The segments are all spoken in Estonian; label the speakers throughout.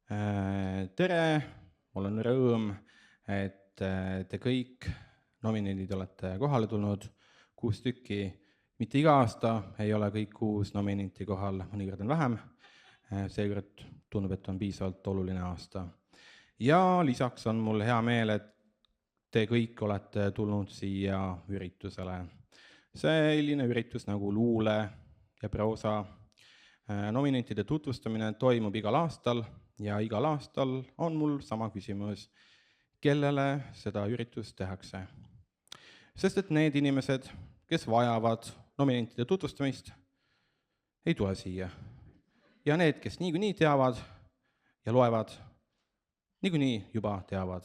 Speaker 1: Tere, mul on rõõm, et te kõik nominendid olete kohale tulnud, 6 tükki. Mitte iga aasta ei ole kõik 6 nominenti kohal, mõnikord on vähem. Seekord tundub, et on piisavalt oluline aasta. Ja lisaks on mul hea meel, et te kõik olete tulnud siia üritusele. Selline üritus nagu luule ja proosa nominentide tutvustamine toimub igal aastal ja igal aastal on mul sama küsimus, kellele seda üritust tehakse. Sest et need inimesed, kes vajavad nominentide tutvustamist, ei tule siia. Ja need, kes niikuinii teavad ja loevad, niikuinii juba teavad.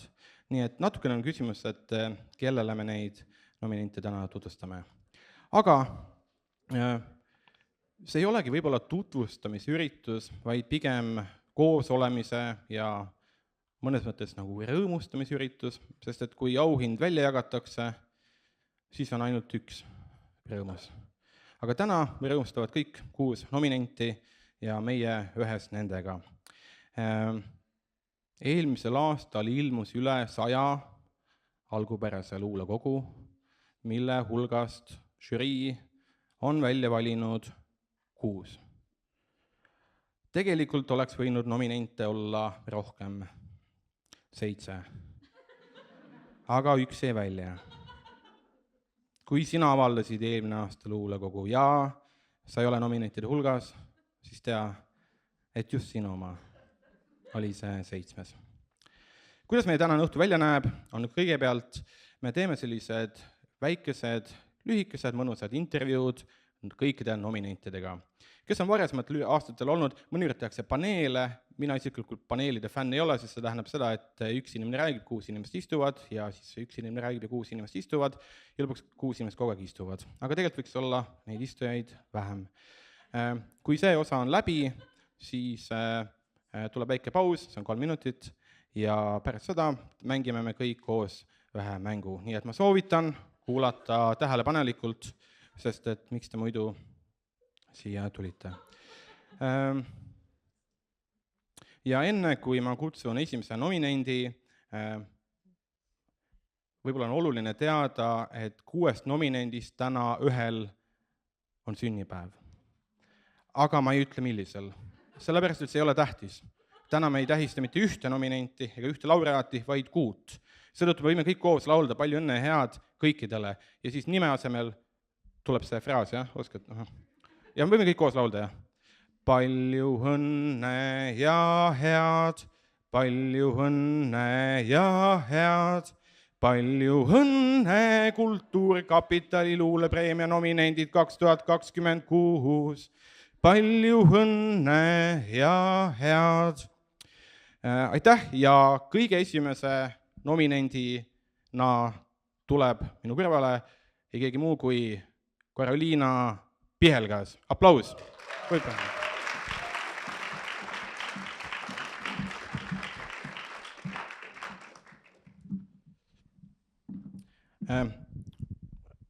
Speaker 1: Nii et natukene on küsimus, et kellele me neid nominente täna tutvustame. Aga see ei olegi võib-olla tutvustamisüritus, vaid pigem koos olemise ja mõnes mõttes nagu rõõmustamisüritus, sest et kui auhind välja jagatakse, siis on ainult üks rõõmus. Aga täna me rõõmustavad kõik 6 nominenti ja meie ühes nendega. Eelmisel aastal ilmus üle 100 algupärase luulekogu, mille hulgast žürii on välja valinud 6. Tegelikult oleks võinud nominente olla rohkem, 7. Aga üks jäi välja. Kui sina avaldasid eelmine aasta luulekogu ja sa ei ole nominentide hulgas, siis tea, et just sinu oma oli see 7. Kuidas meie tänane õhtu välja näeb, on kõigepealt, me teeme sellised väikesed, lühikesed, mõnusad intervjuud kõikide nominentidega, kes on varasemalt aastatel olnud, mõnikord tehakse paneele, mina isiklikult paneelide fänn ei ole, sest see tähendab seda, et üks inimene räägib, 6 inimest istuvad ja siis üks inimene räägib ja 6 inimest istuvad ja lõpuks 6 inimest kogu aeg istuvad. Aga tegelikult võiks olla neid istujaid vähem. Kui see osa on läbi, siis tuleb väike paus, see on 3 minutit ja pärast seda mängime me kõik koos ühe mängu. Nii et ma soovitan kuulata tähelepanelikult, sest et miks te muidu siia tulite. Ja enne, kui ma kutsun esimese nominendi, võib-olla on oluline teada, et 6 nominendist täna ühel on sünnipäev. Aga ma ei ütle millisel, sellepärast et see ei ole tähtis. Täna me ei tähista mitte ühte nominenti ega ühte laureaati, vaid 6. Seetõttu võime kõik koos laulda palju õnne ja head kõikidele ja siis nime asemel tuleb see fraas, jah? Oskad? Ja me võime kõik koos laulda, jah? Palju õnne ja head, palju õnne ja head, palju õnne Kultuurkapitali luulepreemia nominendid 2026. Palju õnne ja head. Aitäh ja kõige esimese nominendina tuleb minu kõrvale ei keegi muu kui Karoliina Pihelgas. Aplaus!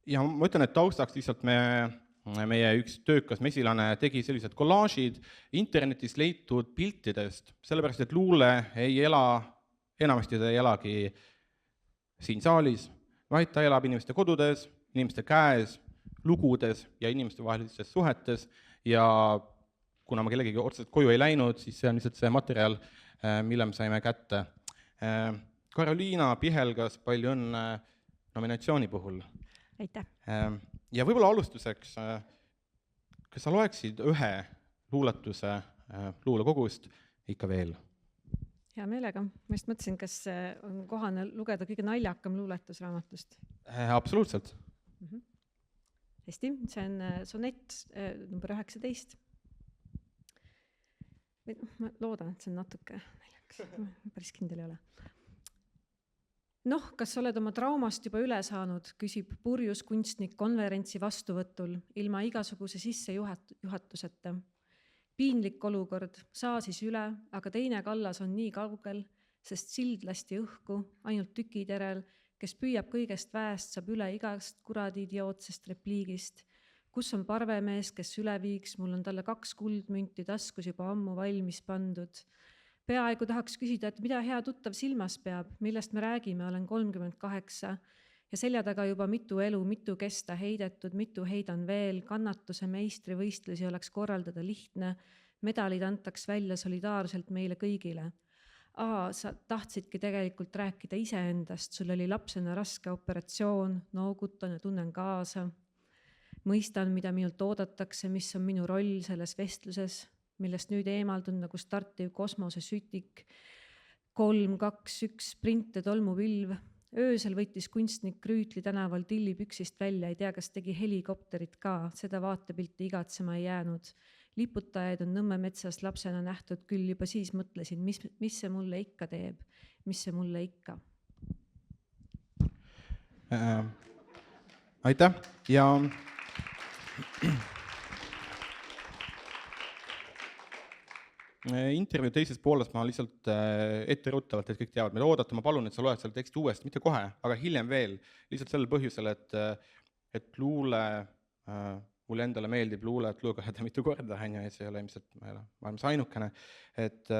Speaker 1: Ja ma ütlen, et taustaks lihtsalt meie üks töökas mesilane tegi sellised kollaažid internetis leitud piltidest, sellepärast et luule ei ela, enamasti ta ei elagi siin saalis, vaid ta elab inimeste kodudes, inimeste käes, lugudes ja inimeste vahelistes suhetes ja kuna ma kellegi otseselt koju ei läinud, siis see on lihtsalt see materjal, mille me saime kätte. Karoliina Pihelgas, palju õnne nominatsiooni puhul.
Speaker 2: Aitäh.
Speaker 1: Ja võib-olla alustuseks, kas sa loeksid ühe luuletuse luulekogust ikka veel?
Speaker 2: Hea meelega. Ma just mõtlesin, kas on kohane lugeda kõige naljakam luuletus raamatust.
Speaker 1: Absoluutselt.
Speaker 2: Hästi, see on sonett number 19. Ma loodan, et see on natuke naljakas. Päris kindel ei ole. Noh, kas oled oma traumast juba üle saanud, küsib purjus kunstnik konverentsi vastuvõtul ilma igasuguse sissejuhatuseta. Piinlik olukord, saa siis üle, aga teine kallas on nii kaugel, sest sild lasti õhku, ainult tükiterel, kes püüab kõigest väest, saab üle igast kuradi idiootsest repliigist. Kus on parvemees, kes üle viiks, mul on talle 2 kuldmünti taskus juba ammu valmis pandud. Peaaegu tahaks küsida, et mida hea tuttav silmas peab, millest me räägime, olen 38 ja selja taga juba mitu elu, mitu kesta heidetud, mitu heidan veel, kannatuse meistrivõistlusi oleks korraldada lihtne, medalid antaks välja solidaarselt meile kõigile. Sa tahtsidki tegelikult rääkida iseendast, sul oli lapsena raske operatsioon, noogutan ja tunnen kaasa. Mõistan, mida minult oodatakse, mis on minu roll selles vestluses, millest nüüd eemaldun nagu startiv kosmosesütik. 3, 2, 1, sprint ja tolmupilv. Öösel võttis kunstnik Rüütli tänaval tillipüksist välja, ei tea, kas tegi helikopterit ka, seda vaatepilti igatsema ei jäänud. Liputajaid on Nõmme metsas lapsena nähtud, küll juba siis mõtlesin, mis see mulle ikka teeb, mis see mulle ikka.
Speaker 1: Aitäh ja intervjuu teises pooles ma lihtsalt etteruttavalt, et kõik teavad, mida oodata, ma palun, et sa loed selle teksti uuesti, mitte kohe, aga hiljem veel, lihtsalt sellel põhjusel, et luule, mulle endale meeldib luule, et lugeda mitu korda, ja see ei ole ilmselt maailmas ainukene, et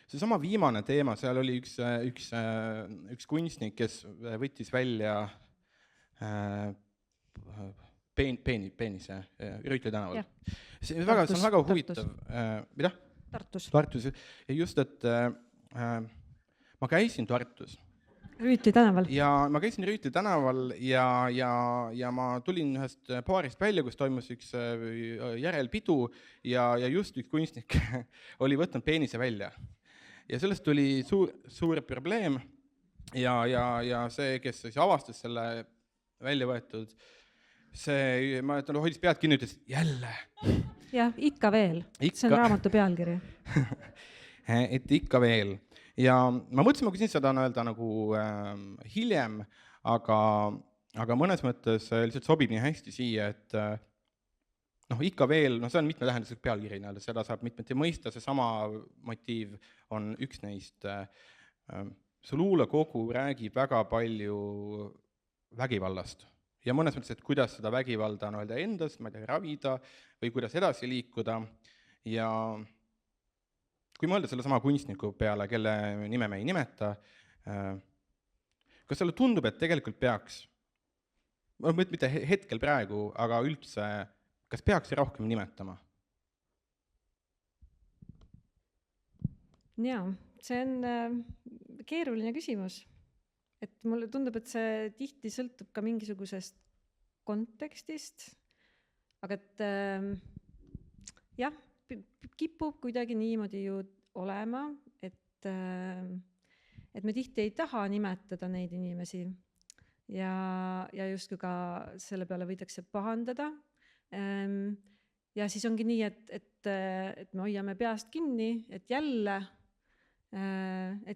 Speaker 1: see sama viimane teema, seal oli üks kunstnik, kes võttis välja peenise Rüütli tänaval. See on väga huvitav. Mida?
Speaker 2: Tartus.
Speaker 1: Ja just, et ma käisin Tartus.
Speaker 2: Rüütli tänaval.
Speaker 1: Ja ma käisin Rüütli tänaval ja ma tulin ühest baarist välja, kus toimus üks järelpidu ja just üks kunstnik oli võtnud peenise välja. Ja sellest tuli suur probleem ja see, kes siis avastas selle välja võetud, ma hoidis pead kinni, ütles jälle.
Speaker 2: Jah, ikka veel. See on raamatu pealkiri.
Speaker 1: Et ikka veel. Ja ma mõtlesin, ma küsin seda öelda nagu hiljem, aga mõnes mõttes lihtsalt sobib nii hästi siia, et ikka veel, see on mitmetähenduslik pealkiri, seda saab mitmeti mõista, see sama motiiv on üks neist. See luulekogu räägib väga palju vägivallast ja mõnes mõttes, et kuidas seda vägivalda endas, ravida või kuidas edasi liikuda ja kui mõelda selle sama kunstniku peale, kelle nime me ei nimeta, kas sulle tundub, et tegelikult peaks, mitte hetkel praegu, aga üldse, kas peaks rohkem nimetama?
Speaker 2: Jaa, see on keeruline küsimus. Et mulle tundub, et see tihti sõltub ka mingisugusest kontekstist, aga et jah, kipub kuidagi niimoodi ju olema, et me tihti ei taha nimetada neid inimesi ja justkui ka selle peale võidakse pahandada. Ja siis ongi nii, et me hoiame peast kinni, et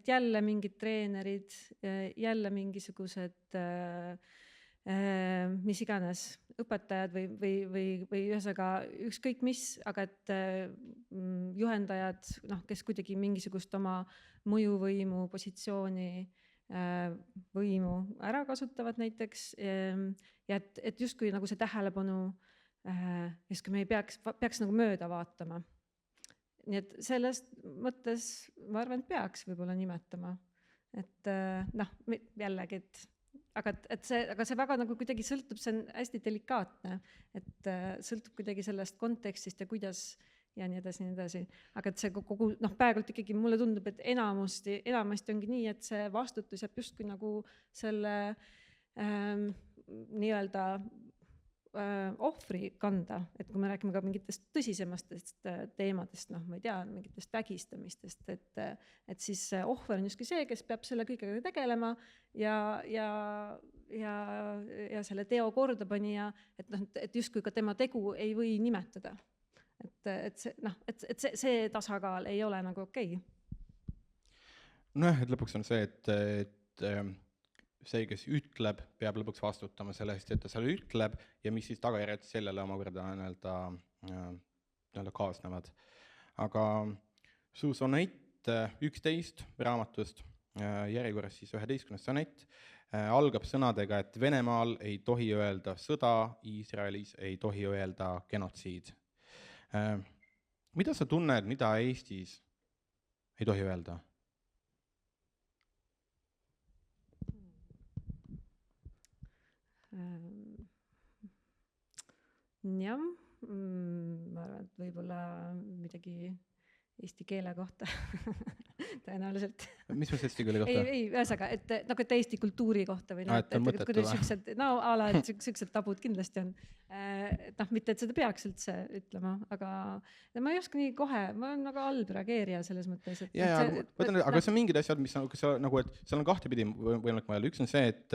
Speaker 2: jälle mingid treenerid, jälle mingisugused mis iganes õpetajad või ühesõnaga ükskõik mis, aga et juhendajad, kes kuidagi mingisugust oma mõjuvõimu, positsiooni, võimu ära kasutavad näiteks ja et justkui nagu see tähelepanu, justkui me ei peaks nagu mööda vaatama. Nii et sellest mõttes ma arvan, et peaks võib-olla nimetama, et jällegi, aga see väga nagu kuidagi sõltub, see on hästi delikaatne, et sõltub kuidagi sellest kontekstist ja kuidas ja nii edasi. Aga et see kogu, praegult ikkagi mulle tundub, et enamasti ongi nii, et see vastutus jääb justkui nagu selle nii-öelda ohvri kanda, et kui me räägime ka mingitest tõsisemastest teemadest, ma ei tea, mingitest vägistamistest, et siis ohver on justkui see, kes peab selle kõigega tegelema ja selle teo kordapanija, et justkui ka tema tegu ei või nimetada. Et see tasakaal ei ole nagu okei.
Speaker 1: Et lõpuks on see, et see, kes ütleb, peab lõpuks vastutama selle eest, et ta selle ütleb ja mis siis tagajärjed sellele omakorda kaasnevad. Aga su sonett 11 raamatust, järjekorras siis 11. sonett, algab sõnadega, et Venemaal ei tohi öelda sõda, Iisraelis ei tohi öelda genotsiid. mida sa tunned, mida Eestis ei tohi öelda?
Speaker 2: Jah, ma arvan, et võib-olla midagi eesti keele kohta tõenäoliselt.
Speaker 1: Mis mõttes eesti keele kohta?
Speaker 2: Ei, ühesõnaga, et nagu et eesti kultuuri kohta või
Speaker 1: et on mõttetu
Speaker 2: kuidas
Speaker 1: või?
Speaker 2: siuksed, no ala, et siuksed tabud kindlasti on. Mitte, et seda peaks üldse ütlema, aga ma ei oska nii kohe, ma olen nagu halb reageerija selles mõttes, et
Speaker 1: aga see on mingid asjad, mis nagu, et seal on kahtepidi võimalik mõelda. Üks on see, et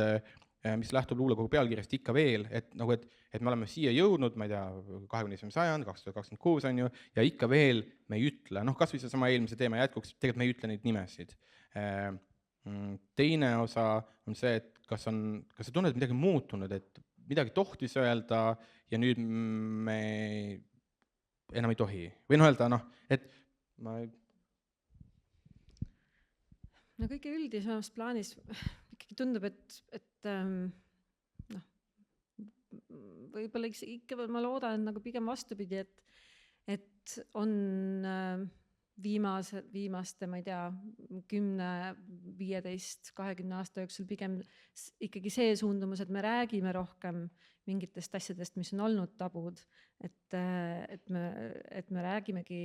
Speaker 1: mis lähtub luulekogu pealkirjast ikka veel, et nagu, et me oleme siia jõudnud, ma ei tea, 21. sajand, 2026 on ju, ja ikka veel me ei ütle, kas või see sama eelmise teema jätkuks, tegelikult me ei ütle neid nimesid. Teine osa on see, et kas sa tunned midagi muutunud, et midagi tohtis öelda ja nüüd me enam ei tohi. Või öelda, et ma ei...
Speaker 2: No kõige üldisemas plaanis ikkagi tundub, et võib-olla ikka ma loodan nagu pigem vastupidi, et on viimaste, ma ei tea, 10, 15, 20 aasta jooksul pigem ikkagi see suundumus, et me räägime rohkem mingitest asjadest, mis on olnud tabud, et me räägimegi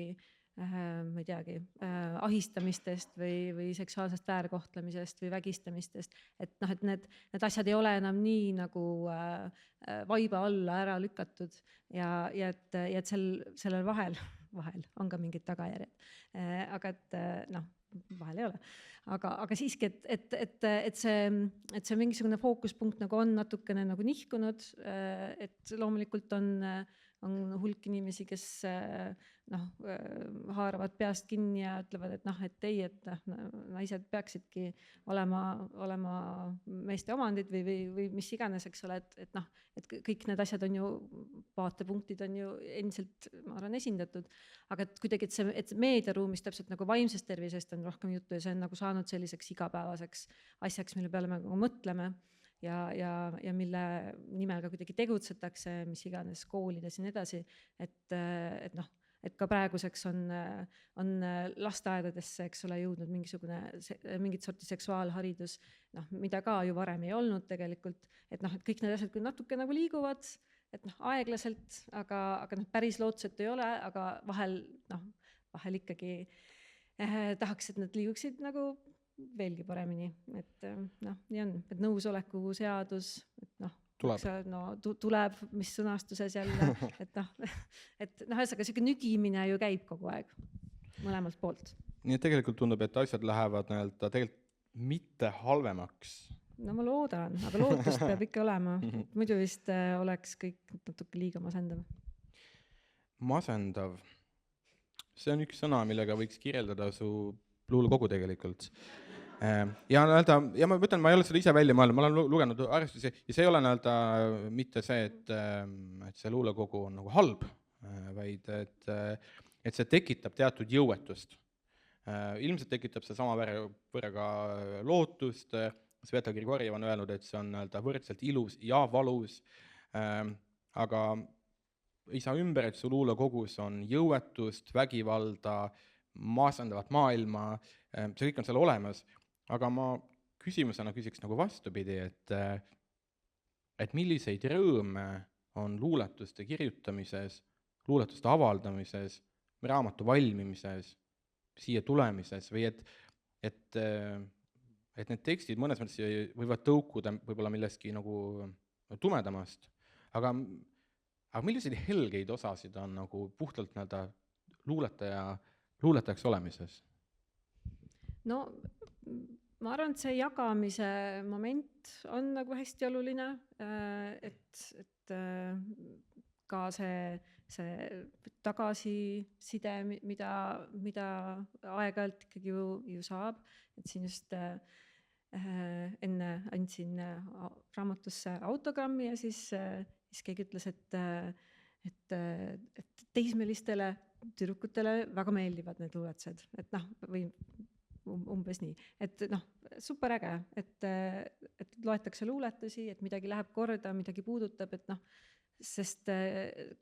Speaker 2: ma ei teagi, ahistamistest või seksuaalsest väärkohtlemisest või vägistamistest, et need asjad ei ole enam nii nagu vaiba alla ära lükatud ja et sellel vahel on ka mingid tagajärjed. Aga et vahel ei ole. Aga siiski, et see mingisugune fookuspunkt nagu on natukene nagu nihkunud, et loomulikult on hulk inimesi, kes haaravad peast kinni ja ütlevad, et ei, et naised peaksidki olema meeste omandid või mis iganes, eks ole, et kõik need asjad on ju, vaatepunktid on ju endiselt, ma arvan, esindatud, aga et kuidagi, et meediaruumis täpselt nagu vaimsest tervisest on rohkem juttu ja see on nagu saanud selliseks igapäevaseks asjaks, mille peale me nagu mõtleme. Ja mille nimel ka kuidagi tegutsetakse, mis iganes koolides ja nii edasi, et ka praeguseks on lasteaedadesse, eks ole, jõudnud mingit sorti seksuaalharidus, mida ka ju varem ei olnud tegelikult, et kõik need asjad kui natuke nagu liiguvad, et aeglaselt, aga päris lootusetu ei ole, aga vahel ikkagi tahaks, et nad liiguksid nagu veelgi paremini, et nii on, et nõusoleku seadus, et tuleb, mis sõnastuses jälle, et ühesõnaga siuke nügimine ju käib kogu aeg mõlemalt poolt.
Speaker 1: Nii et tegelikult tundub, et asjad lähevad tegelikult mitte halvemaks.
Speaker 2: No ma loodan, aga lootust peab ikka olema, muidu vist oleks kõik natuke liiga masendav.
Speaker 1: Masendav. See on üks sõna, millega võiks kirjeldada su luulekogu tegelikult. Ja ma mõtlen, ma ei ole seda ise välja mõelnud, ma olen lugenud arvestusi ja see ei ole mitte see, et see luulekogu on nagu halb, vaid et see tekitab teatud jõuetust. Ilmselt tekitab see sama võrraga lootust. Sveta Grigorjev on öelnud, et see on võrdselt ilus ja valus, aga ei saa ümber, et su luulekogus on jõuetust, vägivalda, maasendavat maailma, see kõik on seal olemas. Aga ma küsimusena küsiks nagu vastupidi, et milliseid rõõme on luuletuste kirjutamises, luuletuste avaldamises, raamatu valmimises, siia tulemises või et need tekstid mõnes mõttes võivad tõukuda võib-olla millestki nagu tumedamast, aga milliseid helgeid osasid on nagu puhtalt luuletajaks olemises? No
Speaker 2: ma arvan, et see jagamise moment on nagu hästi oluline, et ka see tagasiside, mida aeg-ajalt ikkagi ju saab, et siin just enne andsin raamatusse autogrammi ja siis keegi ütles, et teismelistele tüdrukutele väga meeldivad need luuletused, et või umbes nii, et super äge, et loetakse luuletusi, et midagi läheb korda, midagi puudutab, et sest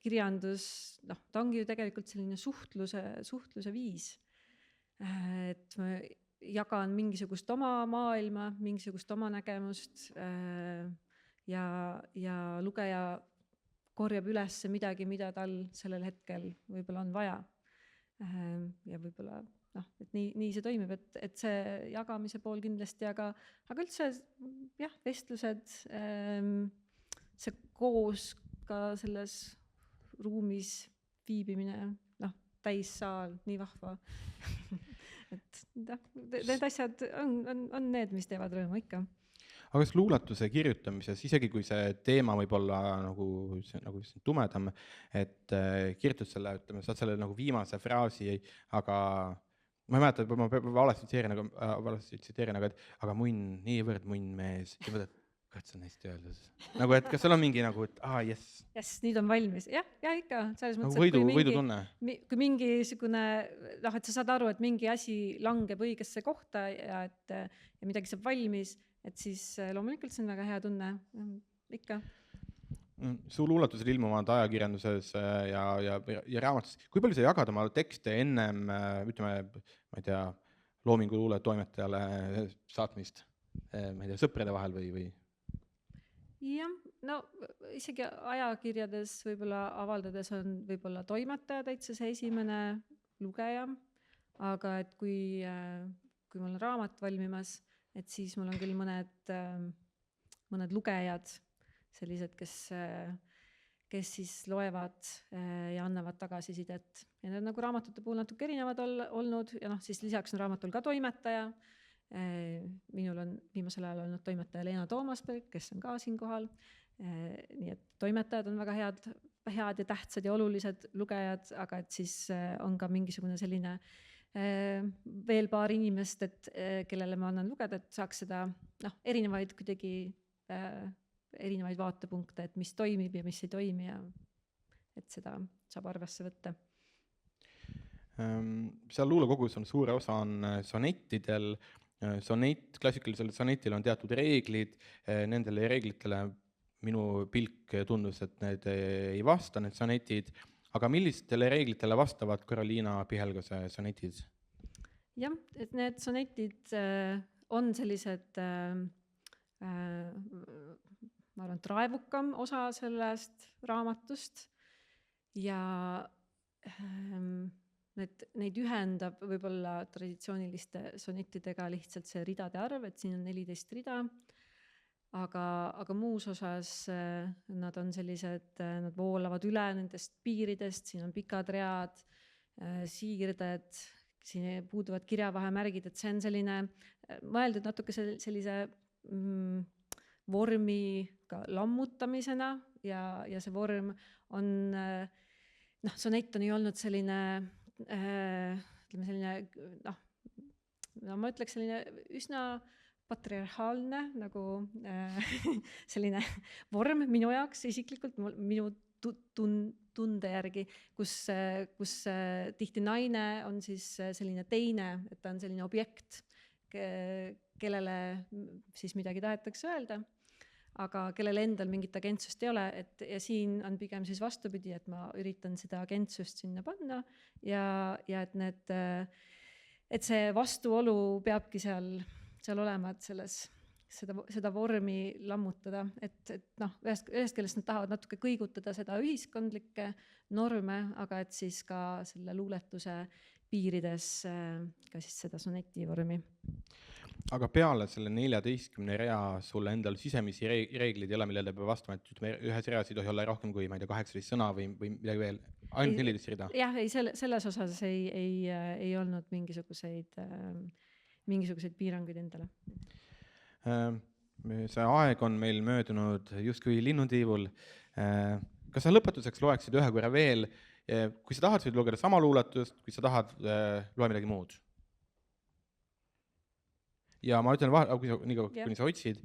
Speaker 2: kirjandus, ta ongi ju tegelikult selline suhtluse viis. Et ma jagan mingisugust oma maailma, mingisugust oma nägemust ja lugeja korjab üles midagi, mida tal sellel hetkel võib-olla on vaja. Ja võib-olla, et nii see toimib, et see jagamise pool kindlasti, aga üldse jah, vestlused, see koos ka selles ruumis viibimine, täissaal, nii vahva. Et need asjad on need, mis teevad rõõmu ikka.
Speaker 1: Aga kas luuletuse kirjutamises, isegi kui see teema võib olla nagu tumedam, et kirjutad selle, ütleme, saad selle nagu viimase fraasi, aga ma ei mäleta, ma valesti tsiteerin, aga munn, niivõrd munn mees, ja mõtled, kas see on hästi öeldud? Nagu, et kas seal on mingi nagu, et jess.
Speaker 2: Jess, nüüd on valmis. Jah, ikka. Selles mõttes,
Speaker 1: nagu võidutunne.
Speaker 2: Kui mingisugune, et sa saad aru, et mingi asi langeb õigesse kohta ja midagi saab valmis, et siis loomulikult see on väga hea tunne. Ikka.
Speaker 1: Su luuletusel ilmuvad ajakirjanduses ja raamatus. Kui palju sa jagad oma tekste ennem, ütleme, ma ei tea, Loomingu luule toimetajale saatmist, ma ei tea, sõprade vahel või?
Speaker 2: Jah, isegi ajakirjades võib-olla avaldades on võib-olla toimetaja täitsa see esimene lugeja, aga et kui mul on raamat valmimas, et siis mul on küll mõned lugejad, sellised, kes siis loevad ja annavad tagasisidet. Ja need nagu raamatute puhul natuke erinevad olnud ja siis lisaks on raamatul ka toimetaja. Minul on viimasel ajal olnud toimetaja Leena Toomasberg, kes on ka siin kohal. Nii et toimetajad on väga head ja tähtsad ja olulised lugejad, aga et siis on ka mingisugune selline veel paar inimest, kellele ma annan lugeda, et saaks seda erinevaid vaatepunkte, et mis toimib ja mis ei toimi ja et seda saab arvesse võtta.
Speaker 1: Seal luulekogus on suure osa on sonettidel. Klassikalisel sonetil on teatud reeglid, nendele reeglitele minu pilk tundus, et need ei vasta, need sonetid, aga millistele reeglitele vastavad Karoliina Pihelgase sonetid?
Speaker 2: Jah, et need sonetid on sellised, ma arvan, raevukam osa sellest raamatust ja neid ühendab võib-olla traditsiooniliste sonettidega lihtsalt see ridade arv, et siin on 14 rida, aga muus osas nad on sellised, nad voolavad üle nendest piiridest, siin on pikad read, siirded, siin puuduvad kirjavahemärgid, et see on selline mõeldud natuke sellise vormi ka lammutamisena ja see vorm on, sonett on ju olnud selline ma ütleks selline üsna patriarhaalne nagu selline vorm minu jaoks isiklikult, minu tunde järgi, kus tihti naine on siis selline teine, et ta on selline objekt, kellele siis midagi tahetakse öelda, aga kellele endal mingit agentsust ei ole, ja siin on pigem siis vastupidi, et ma üritan seda agentsust sinna panna ja et see vastuolu peabki seal olema, et seda vormi lammutada, et ühest küljest nad tahavad natuke kõigutada seda ühiskondlikke norme, aga et siis ka selle luuletuse piirides ka siis seda soneti vormi.
Speaker 1: Aga peale selle 14 rea sulle endal sisemisi reeglid ei ole, millele peab vastama, et ühes reas ei tohi olla rohkem kui 18 sõna või midagi veel, ainult 14 rida?
Speaker 2: Jah, selles osas ei olnud mingisuguseid piiranguid endale.
Speaker 1: See aeg on meil möödunud justkui linnutiivul. Kas sa lõpetuseks loeksid ühe korra veel? Kui sa tahad, võid lugeda sama luuletust, kui sa tahad, loe midagi muud. Ja ma ütlen, kuni sa otsid,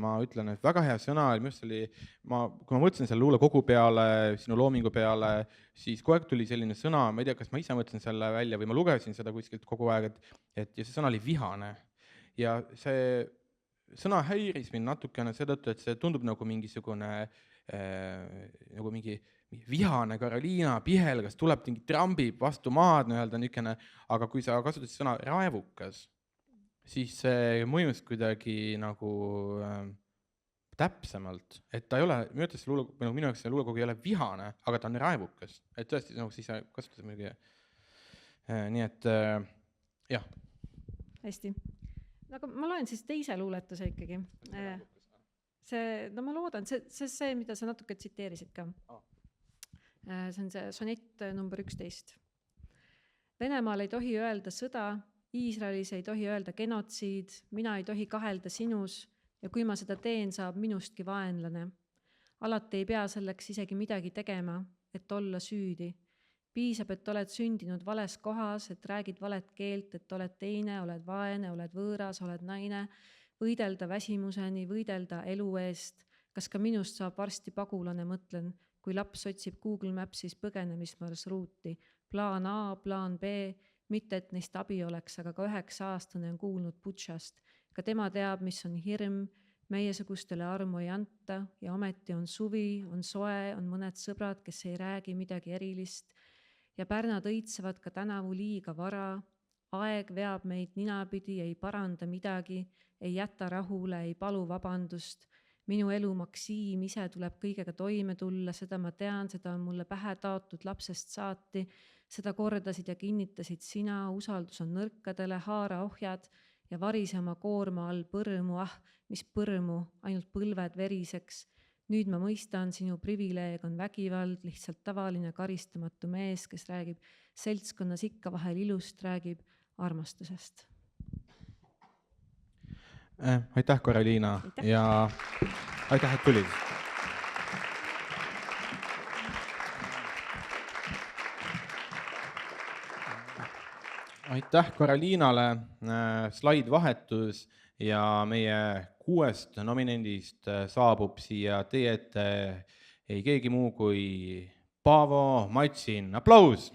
Speaker 1: ma ütlen, et väga hea sõna, kui ma mõtlesin selle luulekogu peale, sinu loomingu peale, siis kogu aeg tuli selline sõna, ma ei tea, kas ma ise mõtlen selle välja või ma lugesin seda kuskilt kogu aeg, ja see sõna oli vihane. Ja see sõna häiris mind natukene seetõttu, et see tundub nagu mingisugune nagu mingi vihane Karoliina Pihel, kas tuleb mingi trambib vastu maad niisugune, aga kui sa kasutasid sõna raevukas, siis see mõjus kuidagi nagu täpsemalt, et ta ei ole, minu jaoks see luulekogu ei ole vihane, aga ta on raevukas, et tõesti nagu siis kasutasid mingi, nii et jah.
Speaker 2: Hästi. Aga ma loen siis teise luuletuse ikkagi. Ma loodan, see, mida sa natuke tsiteerisid ka. See on see sonett number 11. Venemaal ei tohi öelda sõda, Iisraelis ei tohi öelda genotsiid, mina ei tohi kahelda sinus ja kui ma seda teen, saab minustki vaenlane. Alati ei pea selleks isegi midagi tegema, et olla süüdi. Piisab, et oled sündinud vales kohas, et räägid valet keelt, et oled teine, oled vaene, oled võõras, oled naine, võidelda väsimuseni, võidelda elu eest. Kas ka minust saab varsti pagulane, mõtlen, kui laps otsib Google Mapsis põgenemismarsruuti. Plaan A, plaan B, mitte et neist abi oleks, aga ka 9-aastane on kuulnud Butšast. Ka tema teab, mis on hirm, meiesugustele armu ei anta ja ometi on suvi, on soe, on mõned sõbrad, kes ei räägi midagi erilist. Ja pärnad õitsevad ka tänavu liiga vara, aeg veab meid ninapidi, ei paranda midagi, ei jäta rahule, ei palu vabandust. Minu elu Maksiim ise tuleb kõigega toime tulla, seda ma tean, seda on mulle pähe taotud lapsest saati, seda kordasid ja kinnitasid sina, usaldus on nõrkadele, haara ohjad ja varise oma koorma all põrmu, mis põrmu, ainult põlved veriseks. Nüüd ma mõistan, sinu privileeg on vägivald, lihtsalt tavaline karistamatu mees, kes räägib seltskonnas ikka vahel ilust, räägib armastusest.
Speaker 1: Aitäh, Karoliina, ja aitäh, et tulid. Aitäh Karoliinale, slaidvahetus ja meie 6 nominendist saabub siia teie ette ei keegi muu kui Paavo Matsin. Aplaus!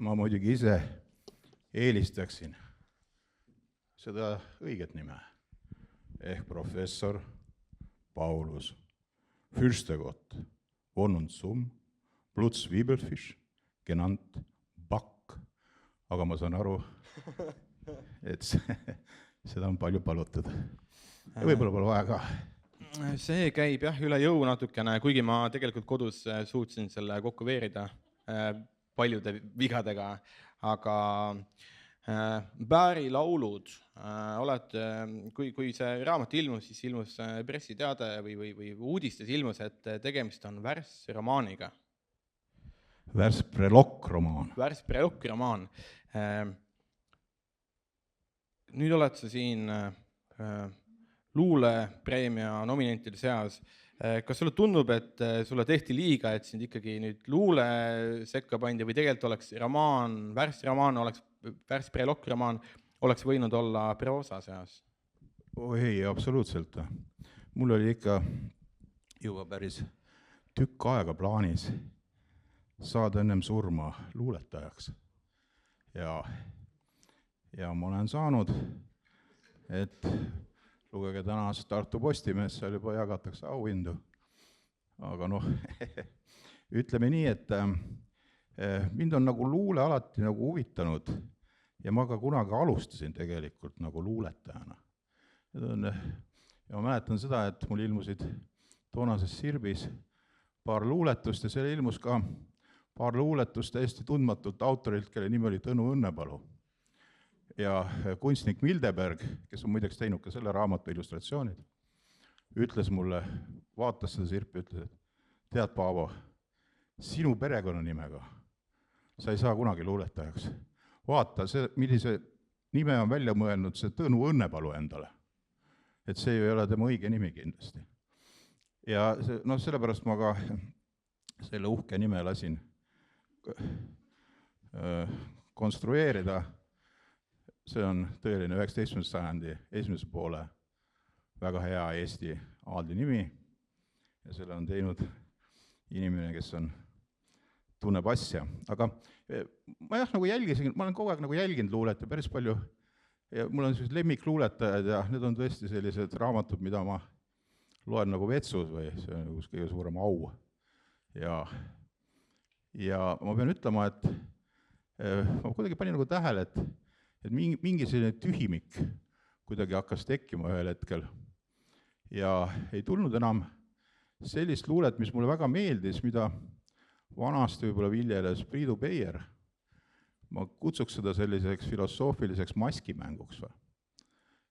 Speaker 3: Ma muidugi ise eelistaksin seda õiget nime. Ehk professor Paulus Fürstegott von und zum Blutzwiebelfisch genannt Bak. Aga ma saan aru, et seda on palju palutud. Ja võib-olla pole vaja ka.
Speaker 1: See käib jah üle jõu natukene, kuigi ma tegelikult kodus suutsin selle kokku veerida paljude vigadega, aga Bääri laulud, kui see raamat ilmus, siis ilmus pressiteade või uudistes ilmus, et tegemist on värsromaaniga.
Speaker 3: Värsprelokk-romaan.
Speaker 1: Värsprelokk-romaan. Nüüd oled sa siin luulepreemia nominentide seas. Kas sulle tundub, et sulle tehti liiga, et sind ikkagi nüüd luule sekka pandi või tegelikult oleks romaan, värsromaan, värsprelokk-romaan oleks võinud olla proosa seas?
Speaker 3: Ei, absoluutselt. Mul oli ikka juba päris tükk aega plaanis saada ennem surma luuletajaks. Ja ma olen saanud, et lugege tänast Tartu Postimees, seal juba jagatakse auhindu. Aga ütleme nii, et mind on nagu luule alati nagu huvitanud ja ma ka kunagi alustasin tegelikult nagu luuletajana. Ja ma mäletan seda, et mul ilmusid toonases Sirbis paar luuletust ja seal ilmus ka paar luuletust täiesti tundmatult autorilt, kelle nimi oli Tõnu Õnnepalu. Ja kunstnik Mildeberg, kes on muideks teinud ka selle raamatu illustratsioonid, ütles mulle, vaatas seda Sirpi, ütles, et tead, Paavo, sinu perekonnanimega sa ei saa kunagi luuletajaks. Vaata, millise nime on välja mõelnud see Tõnu Õnnepalu endale. Et see ei ole tema õige nimi kindlasti. Ja sellepärast ma ka selle uhke nime lasin konstrueerida. See on tõeline 19. sajandi esimese poole väga hea Eesti aadli nimi ja selle on teinud inimene, kes tunneb asja. Aga ma jah, nagu jälgisin, ma olen kogu aeg nagu jälginud luulet ja päris palju, ja mul on sellised lemmikluuletajad ja need on tõesti sellised raamatud, mida ma loen nagu vetsus või see on nagu kõige suurem au. Ja ma pean ütlema, et ma kuidagi panin nagu tähele, et mingi selline tühimik kuidagi hakkas tekkima ühel hetkel ja ei tulnud enam sellist luulet, mis mulle väga meeldis, mida vanasti võib-olla viljeles Priidu Beier. Ma kutsuks seda selliseks filosoofiliseks maskimänguks.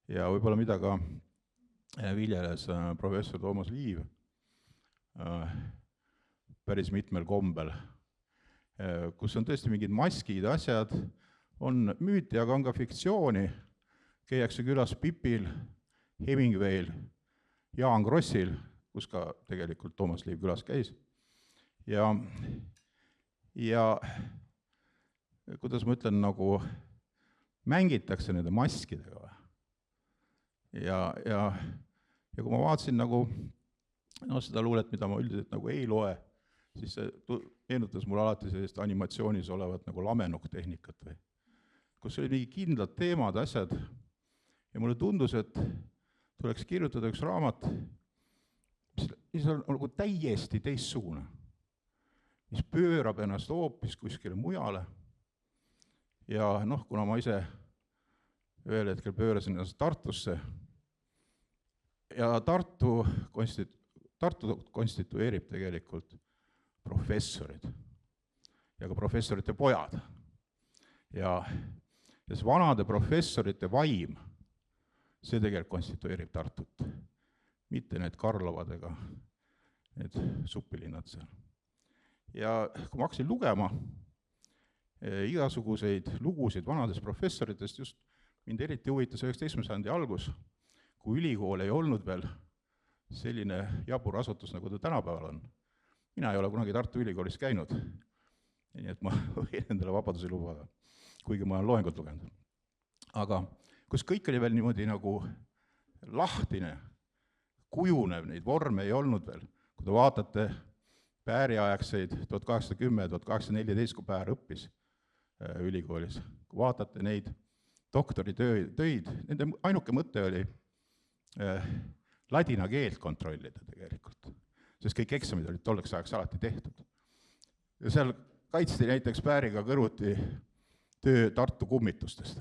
Speaker 3: Ja võib-olla mida ka viljeles professor Toomas Liiv päris mitmel kombel, kus on tõesti mingid maskid, asjad, on müüti, aga on ka fiktsiooni. Käiakse külas Pipil, Hemingwayl, Jaan Krossil, kus ka tegelikult Toomas Liiv külas käis. Ja kuidas ma ütlen, nagu mängitakse nende maskidega. Ja kui ma vaatasin nagu seda luulet, mida ma üldiselt nagu ei loe, siis see meenutas mulle alati sellist animatsioonis olevat nagu lamenuktehnikat või, kus oli mingi kindlad teemad, asjad ja mulle tundus, et tuleks kirjutada üks raamat, mis on nagu täiesti teistsugune, mis pöörab ennast hoopis kuskile mujale. Ja kuna ma ise ühel hetkel pöörasin ennast Tartusse ja Tartu konstitueerib tegelikult professorid ja ka professorite pojad. Ja see vanade professorite vaim, see tegelikult konstitueerib Tartut, mitte need Karlovad ega need suppilinnad seal. Ja kui ma hakkasin lugema igasuguseid lugusid vanadest professoritest, just mind eriti huvitas 19. sajandi algus, kui ülikool ei olnud veel selline jabur asutus, nagu ta tänapäeval on. Mina ei ole kunagi Tartu Ülikoolis käinud, nii et ma võin endale vabadusi lubada, kuigi ma olen loengut lugenud. Aga kus kõik oli veel niimoodi nagu lahtine, kujunev, neid vorme ei olnud veel. Kui te vaatate Pääriaegseid 1810, 1814, kui Päär õppis ülikoolis, kui vaatate neid doktoritöid, nende ainuke mõte oli ladina keelt kontrollida tegelikult, sest kõik eksamid olid tolleks ajaks alati tehtud. Ja seal kaitsti näiteks Pääriga kõrvuti töö Tartu kummitustest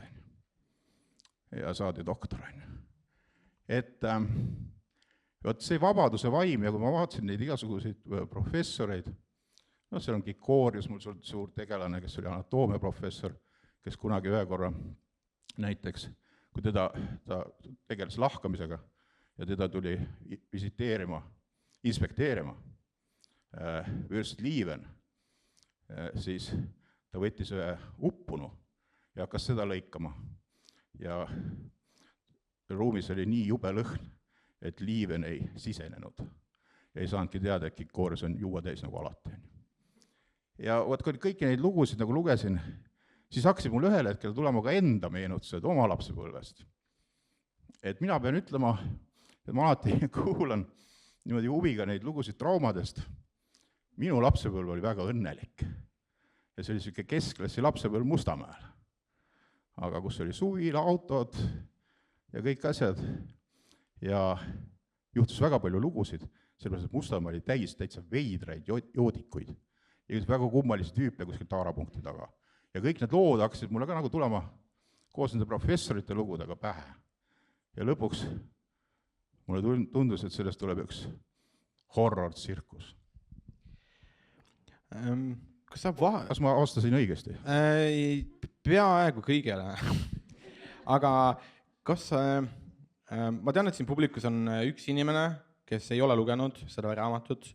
Speaker 3: ja saadi doktor. Et see vabaduse vaim ja kui ma vaatasin neid igasuguseid professoreid, seal on Kikoorius, mul suur tegelane, kes oli anatoomia professor, kes kunagi ühe korra näiteks, kui ta tegeles lahkamisega ja teda tuli inspekteerima, Würst Liiven, siis ta võttis ühe uppunu ja hakkas seda lõikama. Ja ruumis oli nii jube lõhn, et Liiven ei sisenenud ja ei saanudki teada, et Kikoorius on juua täis nagu alati. Ja kui kõiki neid lugusid nagu lugesin, siis hakkasid mul ühel hetkel tulema ka enda meenutused oma lapsepõlvest. Et mina pean ütlema, et ma alati kuulan niimoodi huviga neid lugusid traumadest. Minu lapsepõlv oli väga õnnelik ja see oli selline keskklassi lapsepõlv Mustamäel. Aga kus oli suvila, autod ja kõik asjad ja juhtus väga palju lugusid, sellepärast, et Mustamäe oli täitsa veidraid joodikuid ja väga kummalisi tüüpe kuskil taarapunkti taga. Ja kõik need lood hakkasid mulle ka nagu tulema koos nende professorite lugudega pähe. Ja lõpuks mulle tundus, et sellest tuleb üks horror-tsirkus. Kas ma vastasin õigesti?
Speaker 1: Peaaegu kõigele. Aga kas ma tean, et siin publikus on üks inimene, kes ei ole lugenud seda raamatut.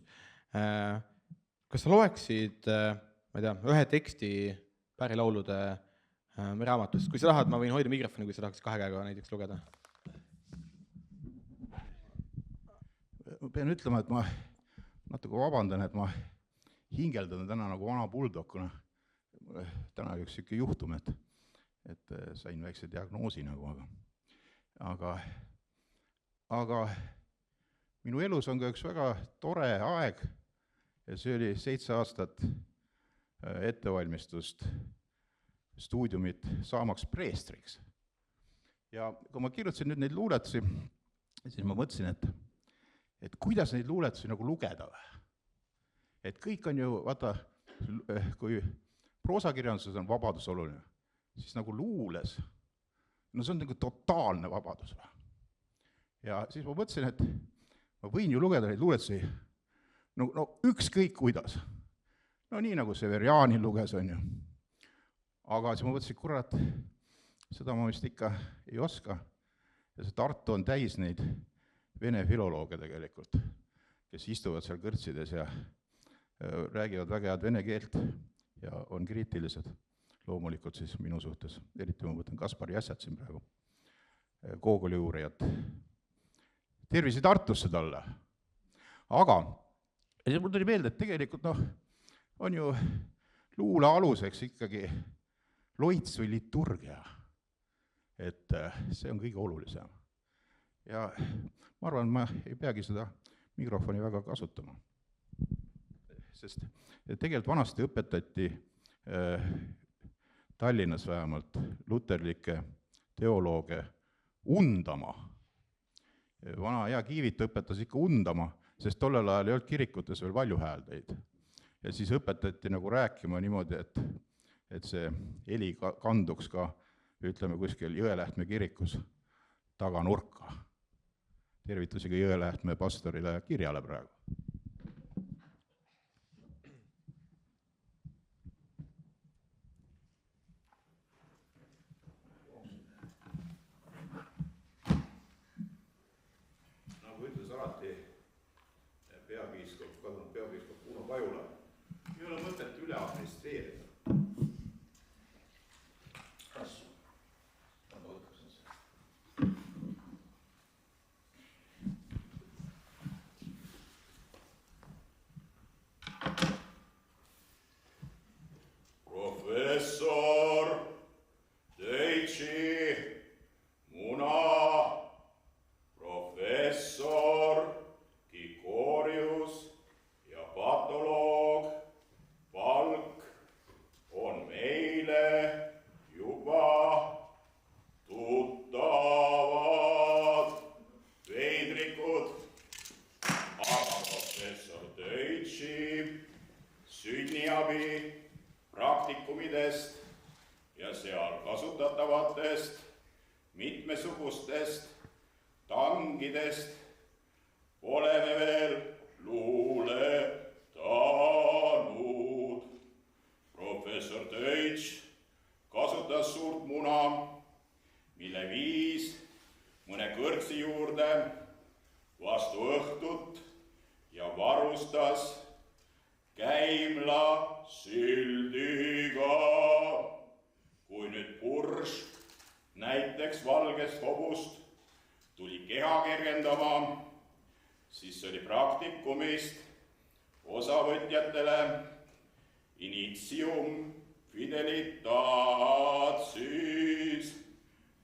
Speaker 1: Kas sa loeksid, ma ei tea, ühe teksti Pärilaulude raamatust? Kui sa tahad, ma võin hoida mikrofoni, kui sa tahaks kahe käega näiteks lugeda.
Speaker 3: Ma pean ütlema, et ma natuke vabandan, et ma hingeldan täna nagu vana buldokuna. Täna oli üks siuke juhtum, et sain väikse diagnoosi nagu, aga minu elus on ka üks väga tore aeg, ja see oli 7 aastat ettevalmistust stuudiumit saamaks preestriks. Ja kui ma kirjutasin nüüd neid luuletusi, siis ma mõtlesin, et kuidas neid luuletusi nagu lugeda või. Et kõik on ju, vaata, kui proosakirjanduses on vabadus oluline, siis nagu luules, no see on nagu totaalne vabadus. Ja siis ma mõtlesin, et ma võin ju lugeda neid luuletusi no ükskõik kuidas. No nii nagu Severiani luges on ju. Aga siis ma mõtlesin, kurat, seda ma vist ikka ei oska. Ja see Tartu on täis neid vene filolooge tegelikult, kes istuvad seal kõrtsides ja räägivad väga head vene keelt ja on kriitilised loomulikult siis minu suhtes. Eriti ma mõtlen Kaspar Jässat siin praegu, Gogoli uurijat. Tervisi Tartusse talle. Aga mul tuli meelde, et tegelikult on ju luule aluseks ikkagi loits või liturgia. Et see on kõige olulisem. Ja ma arvan, ma ei peagi seda mikrofoni väga kasutama. Sest tegelikult vanasti õpetati Tallinnas vähemalt luterlikke teolooge undama. Vana hea Kiivit õpetas ikka undama, sest tollel ajal ei olnud kirikutes veel valjuhääldeid. Ja siis õpetati nagu rääkima niimoodi, et see heli kanduks ka, ütleme, kuskil Jõelähtme kirikus taganurka. Tervitusi ka Jõelähtme pastorile Kirjale praegu. Nagu ütles alati peapiiskop Uno Pajula, ei ole mõtet üle administreerida. Professor Deutschi Muna, professor Kikorius ja patoloog Palk on meile juba tuttavad veidrikud, aga professor Deutschi sünniabi praktikumidest ja seal kasutatavatest mitmesugustest tangidest pole me veel luuletanud. Professor Deutsch kasutas suurt muna, mille viis mõne kõrtsi juurde vastu õhtut ja varustas käimla sildiga. Kui nüüd purš näiteks valgest hobust tuli keha kergendama, siis oli praktikumist osavõtjatele initium fidelitaatsis,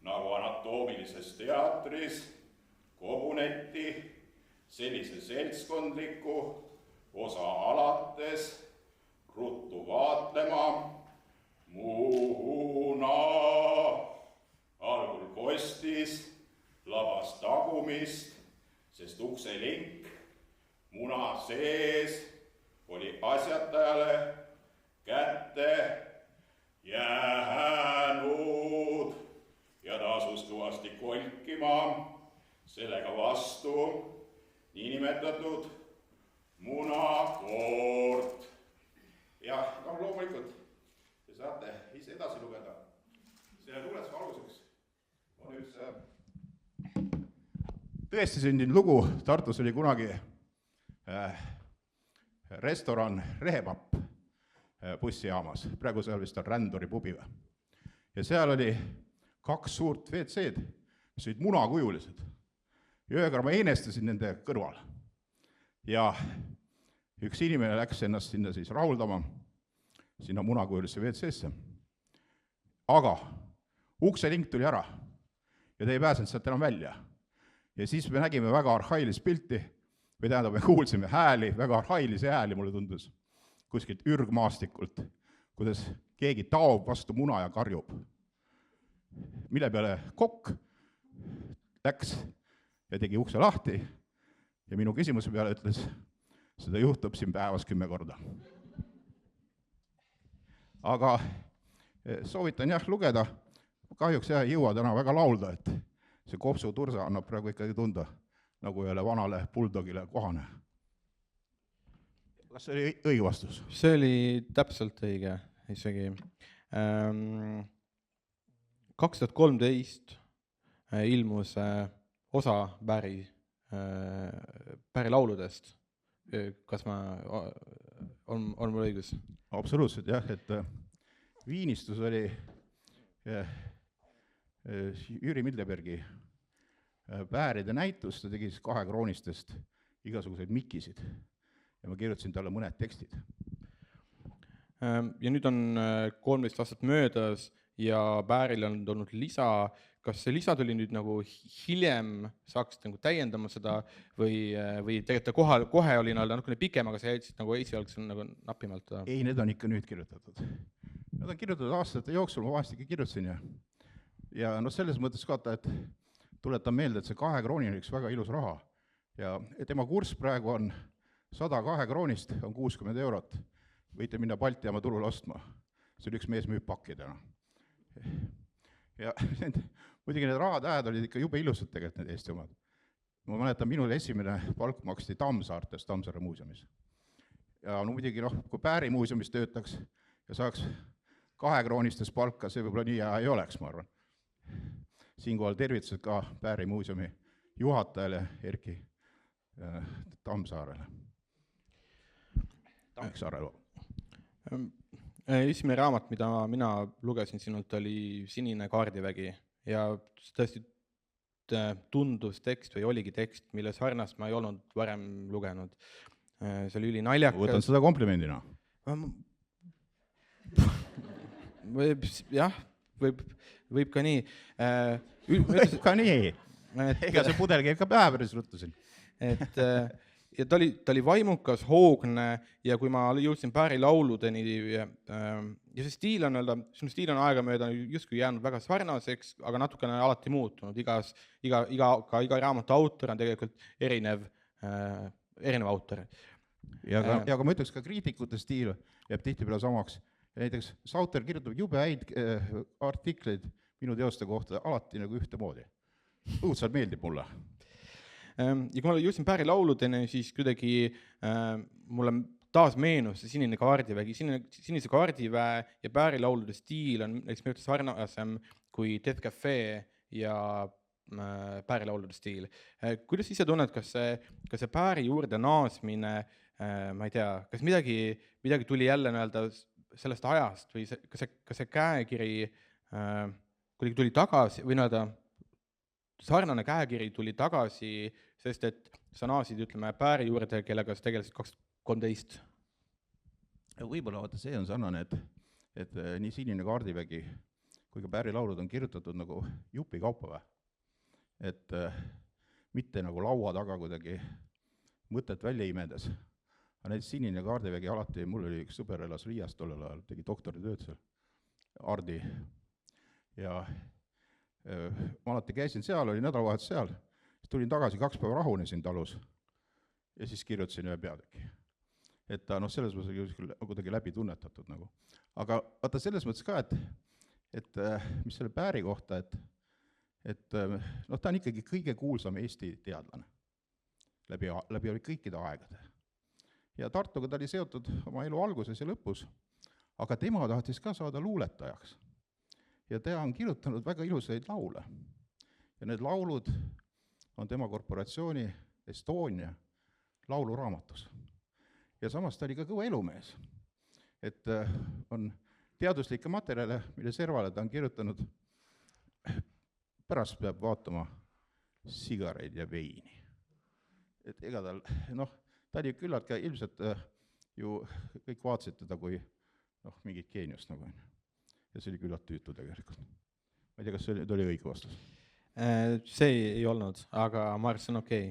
Speaker 3: nagu anatoomilises teatris koguneti sellise seltskondliku osa alates ruttu vaatlema muna. Algul kostis labas tagumist, sest ukselink muna sees oli asjatajale kätte jäänud ja ta asus kõvasti kolkima sellega vastu niinimetatud munakoort. Ja loomulikult te saate ise edasi lugeda. Selle luuletuse aluseks on üks tõesti sündinud lugu. Tartus oli kunagi restoran Rehepapp bussijaamas. Praegu seal vist on Rändori pubi. Ja seal oli 2 suurt WC-d, mis olid munakujulised. Ja ühekorra ma eenestasin nende kõrval. Ja üks inimene läks ennast sinna siis rahuldama, sinna munakujulisse WC-sse. Aga ukselink tuli ära ja te ei pääsenud sealt enam välja. Ja siis me nägime väga arhailist pilti, või tähendab, me kuulsime hääli, väga arhailisi hääli, mulle tundus, kuskilt ürgmaastikult, kuidas keegi taob vastu muna ja karjub. Mille peale kokk läks ja tegi ukse lahti ja minu küsimuse peale ütles, seda juhtub siin päevas 10 korda. Aga soovitan jah lugeda, kahjuks ei jõua täna väga laulda, et see kopsutursa annab praegu ikkagi tunda, nagu ühele vanale buldogile kohane. Kas see oli õige vastus?
Speaker 1: See oli täpselt õige isegi. 2013 ilmus osa Bäri lauludest. Kas on mul õigus?
Speaker 3: Absoluutselt jah, et viinistus oli Jüri Midlebergi Bäride näitus, ta tegi 2 kroonistest igasuguseid mikisid ja ma kirjutasin talle mõned tekstid.
Speaker 1: Ja nüüd on 13 aastat möödas ja Bäril on tulnud lisa. Kas see lisa tuli nüüd nagu hiljem, saaks nagu täiendama seda või tegelikult kohe oli natukene pikem, aga see jäid nagu esialgsel nagu napimalt?
Speaker 3: Ei, need on ikka nüüd kirjutatud. Need on kirjutatud aastate jooksul, ma vahest ikka kirjutasin ja selles mõttes kaata, et tuletan meelde, et see 2 krooni on üks väga ilus raha ja tema kurss praegu on 102 kroonist on 60 €. Võite minna Balti jaama turule ostma. See oli üks mees müüb pakkidena. Ja muidugi need rahatähed olid ikka jube ilusad tegelikult need Eesti omad. Ma mäletan, minul esimene palk maksti Tammsaartes, Tammsaare muuseumis. Ja muidugi kui Bäri muuseumis töötaks ja saaks 2 kroonistes palka, see võib-olla nii hea ei oleks, ma arvan. Siinkohal tervitused ka Bäri muuseumi juhatajale Erki Tammsaarele.
Speaker 1: Esimene raamat, mida mina lugesin sinult, oli Sinine kaardivägi ja tõesti tundus tekst või oligi tekst, mille sarnast ma ei olnud varem lugenud. See oli ülinaljakas.
Speaker 3: Võtan seda komplimendina.
Speaker 1: Jah, võib ka nii.
Speaker 3: Võib ka nii. Ega see pudel käib ka päevaris ruttusin.
Speaker 1: Ja ta oli vaimukas, hoogne ja kui ma jõudsin Bäri lauludeni ja see stiil on aegamööda justkui jäänud väga sarnaseks, aga natukene alati muutunud. Iga raamatu autor on tegelikult erinev autor.
Speaker 3: Ja ka ma ütleks ka kriitikute stiil jääb tihtipeale samaks. Näiteks Sauter kirjutab jube häid artikleid minu teoste kohta alati nagu ühtemoodi. Õudselt meeldib mulle.
Speaker 1: Ja kui ma jõudsin Bäri lauludeni, siis kuidagi mulle taas meenus see Sinine kaardivägi. Sinise kaardiväe ja Bäri laulude stiil on näiteks sarnasem kui Death Cafe ja Bäri laulude stiil. Kuidas ise tunned, kas see Bäri juurde naasmine, ma ei tea, kas midagi tuli jälle sellest ajast või kas see käekiri kuidagi tuli tagasi või sarnane käekiri tuli tagasi, sest et sa naasid, ütleme, Bäri juurde, kellega sa tegelesid 2013.
Speaker 3: Võib-olla vaata, see on sarnane, et nii Sinine kaardivägi kui ka Bäri laulud on kirjutatud nagu jupi kaupa või. Et mitte nagu laua taga kuidagi mõtet välja imedes. Aga näiteks Sinine kaardivägi alati, mul oli üks sõber elas Riias tollel ajal, tegi doktoritööd seal, Ardi, ja ma alati käisin seal, oli nädalavahetus seal, siis tulin tagasi 2 päeva rahunesin talus ja siis kirjutasin ühe peatüki. Et ta selles mõttes oli kuidagi läbi tunnetatud nagu. Aga vaata selles mõttes ka, et mis selle Bäri kohta, et ta on ikkagi kõige kuulsam Eesti teadlane läbi kõikide aegade. Ja Tartuga ta oli seotud oma elu alguses ja lõpus, aga tema tahtis ka saada luuletajaks. Ja ta on kirjutanud väga ilusaid laule. Ja need laulud on tema korporatsiooni Estonia lauluraamatus. Ja samas ta oli ka kõva elumees. Et on teaduslikke materjale, mille servale ta on kirjutanud, pärast peab vaatama sigareid ja veini. Et ega ta oli küllalt ka ilmselt ju kõik vaatasid teda kui mingit geeniust nagu on. Ja see oli küllalt tüütu tegelikult. Ma ei tea, kas see oli õige vastus?
Speaker 1: See ei olnud, aga ma arvan, see on okei.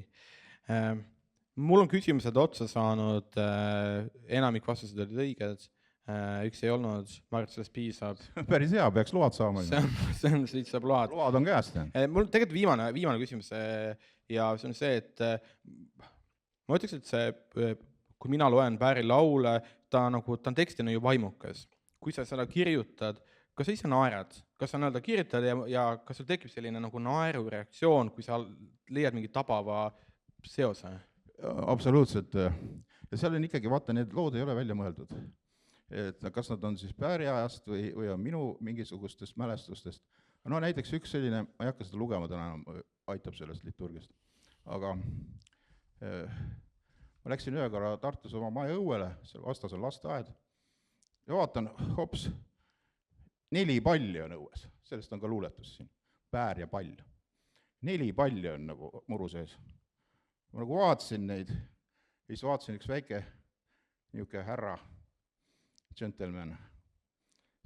Speaker 1: mul on küsimused otsa saanud, enamik vastused olid õiged, üks ei olnud, ma arvan, et sellest piisab.
Speaker 3: Päris hea, peaks load saama.
Speaker 1: See on siit saab load.
Speaker 3: Load on käest.
Speaker 1: Mul tegelikult viimane küsimus ja see on see, et ma ütleks, et see, kui mina loen Pääri laule, ta on tekstina ju vaimukas. Kui sa seda kirjutad, kas sa ise naerad? Kas sa kirjutad ja kas sul tekib selline nagu naeru reaktsioon, kui sa leiad mingi tabava seose?
Speaker 3: Absoluutselt. Ja seal on ikkagi, vaata, need lood ei ole välja mõeldud. Et kas nad on siis Pääri ajast või on minu mingisugustest mälestustest. No näiteks üks selline, ma ei hakka seda lugema täna, aitab sellest liturgiast. Aga ma läksin ühe korra Tartus oma maja õuele, seal vastas on lasteaed. Ja vaatan, hops, 4 palli on õues, sellest on ka luuletus siin, Päär ja pall. 4 palli on nagu muru sees. Ma nagu vaatasin neid, ja siis vaatasin üks väike niisugune härra, gentleman,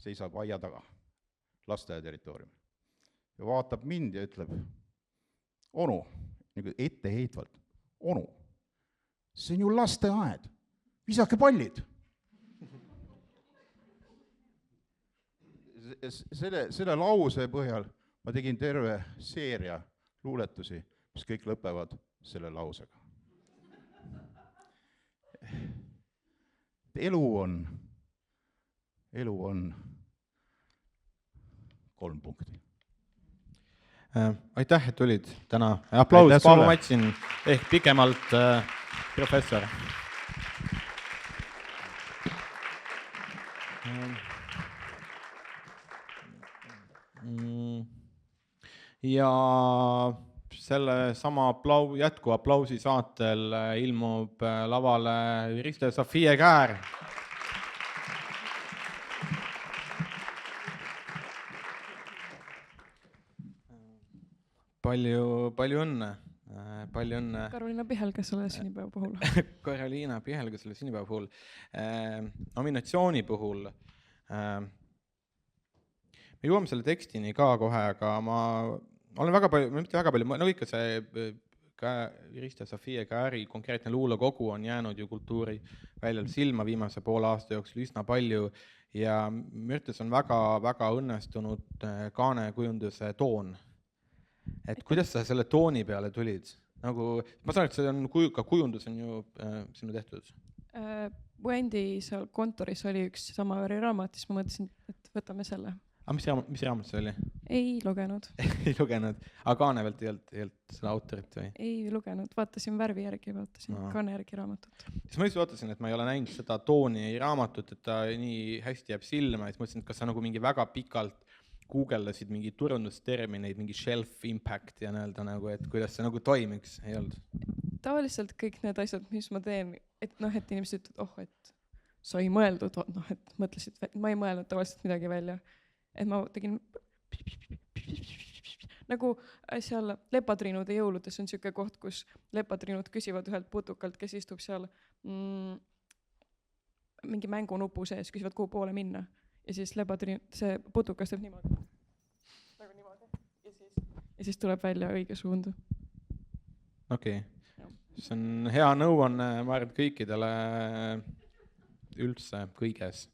Speaker 3: seisab aia taga, lasteaia territooriumil. Ja vaatab mind ja ütleb, onu, nagu etteheitvalt, onu, see on ju lasteaed, visake pallid. Selle lause põhjal ma tegin terve seeria luuletusi, mis kõik lõpevad selle lausega. Elu on 3 punkti.
Speaker 1: Aitäh, et tulid täna. Aplaus Paavo Matsin ehk pikemalt professor. Ja selle sama jätku aplausi saatel ilmub lavale Risto Sofie Käär. Palju õnne.
Speaker 4: Karoliina Pihelga selle sünnipäeva puhul.
Speaker 1: Karoliina Pihelga selle sünnipäeva puhul. Nominatsiooni puhul me jõuame selle tekstini ka kohe, aga ma olen väga palju, nagu ikka see Risto Sofie Kääri konkreetne luulekogu on jäänud ju kultuuri väljal silma viimase poole aasta jooksul üsna palju ja mürtes on väga õnnestunud kaanekujunduse toon. Et kuidas sa selle tooni peale tulid? Nagu, ma saan, et see on ka kujundus on ju sinu tehtud.
Speaker 4: Wendi seal kontoris oli üks Samaväri raamat, siis ma mõtlesin, et võtame selle.
Speaker 1: Aga mis raamat see oli?
Speaker 4: Ei lugenud.
Speaker 1: Ei lugenud. Aga Kaanevelt ei olnud seda autorit või?
Speaker 4: Ei lugenud. Vaatasin värvi järgi, vaatasin Kaane järgi raamatut.
Speaker 1: Siis ma just vaatasin, et ma ei ole näinud seda tooni raamatut, et ta nii hästi jääb silma. Siis mõtlesin, et kas sa nagu mingi väga pikalt googeldasid mingi turundustermineid, mingi shelf impact ja nagu, et kuidas see nagu toimiks, ei olnud?
Speaker 4: Tavaliselt kõik need asjad, mis ma teen, et inimesed ütlevad, et sa ei mõeldud, et mõtlesid, ma ei mõelnud tavaliselt midagi välja. Et ma tegin nagu seal lepatriinude jõuludes on siuke koht, kus lepatriinud küsivad ühelt putukalt, kes istub seal mingi mängunupu sees, küsivad, kuhu poole minna. Ja siis see putukas teeb niimoodi. Nagu niimoodi. Ja siis tuleb välja õige suund.
Speaker 1: Okei. See on hea nõuanne, ma arvan, kõikidele üldse kõiges.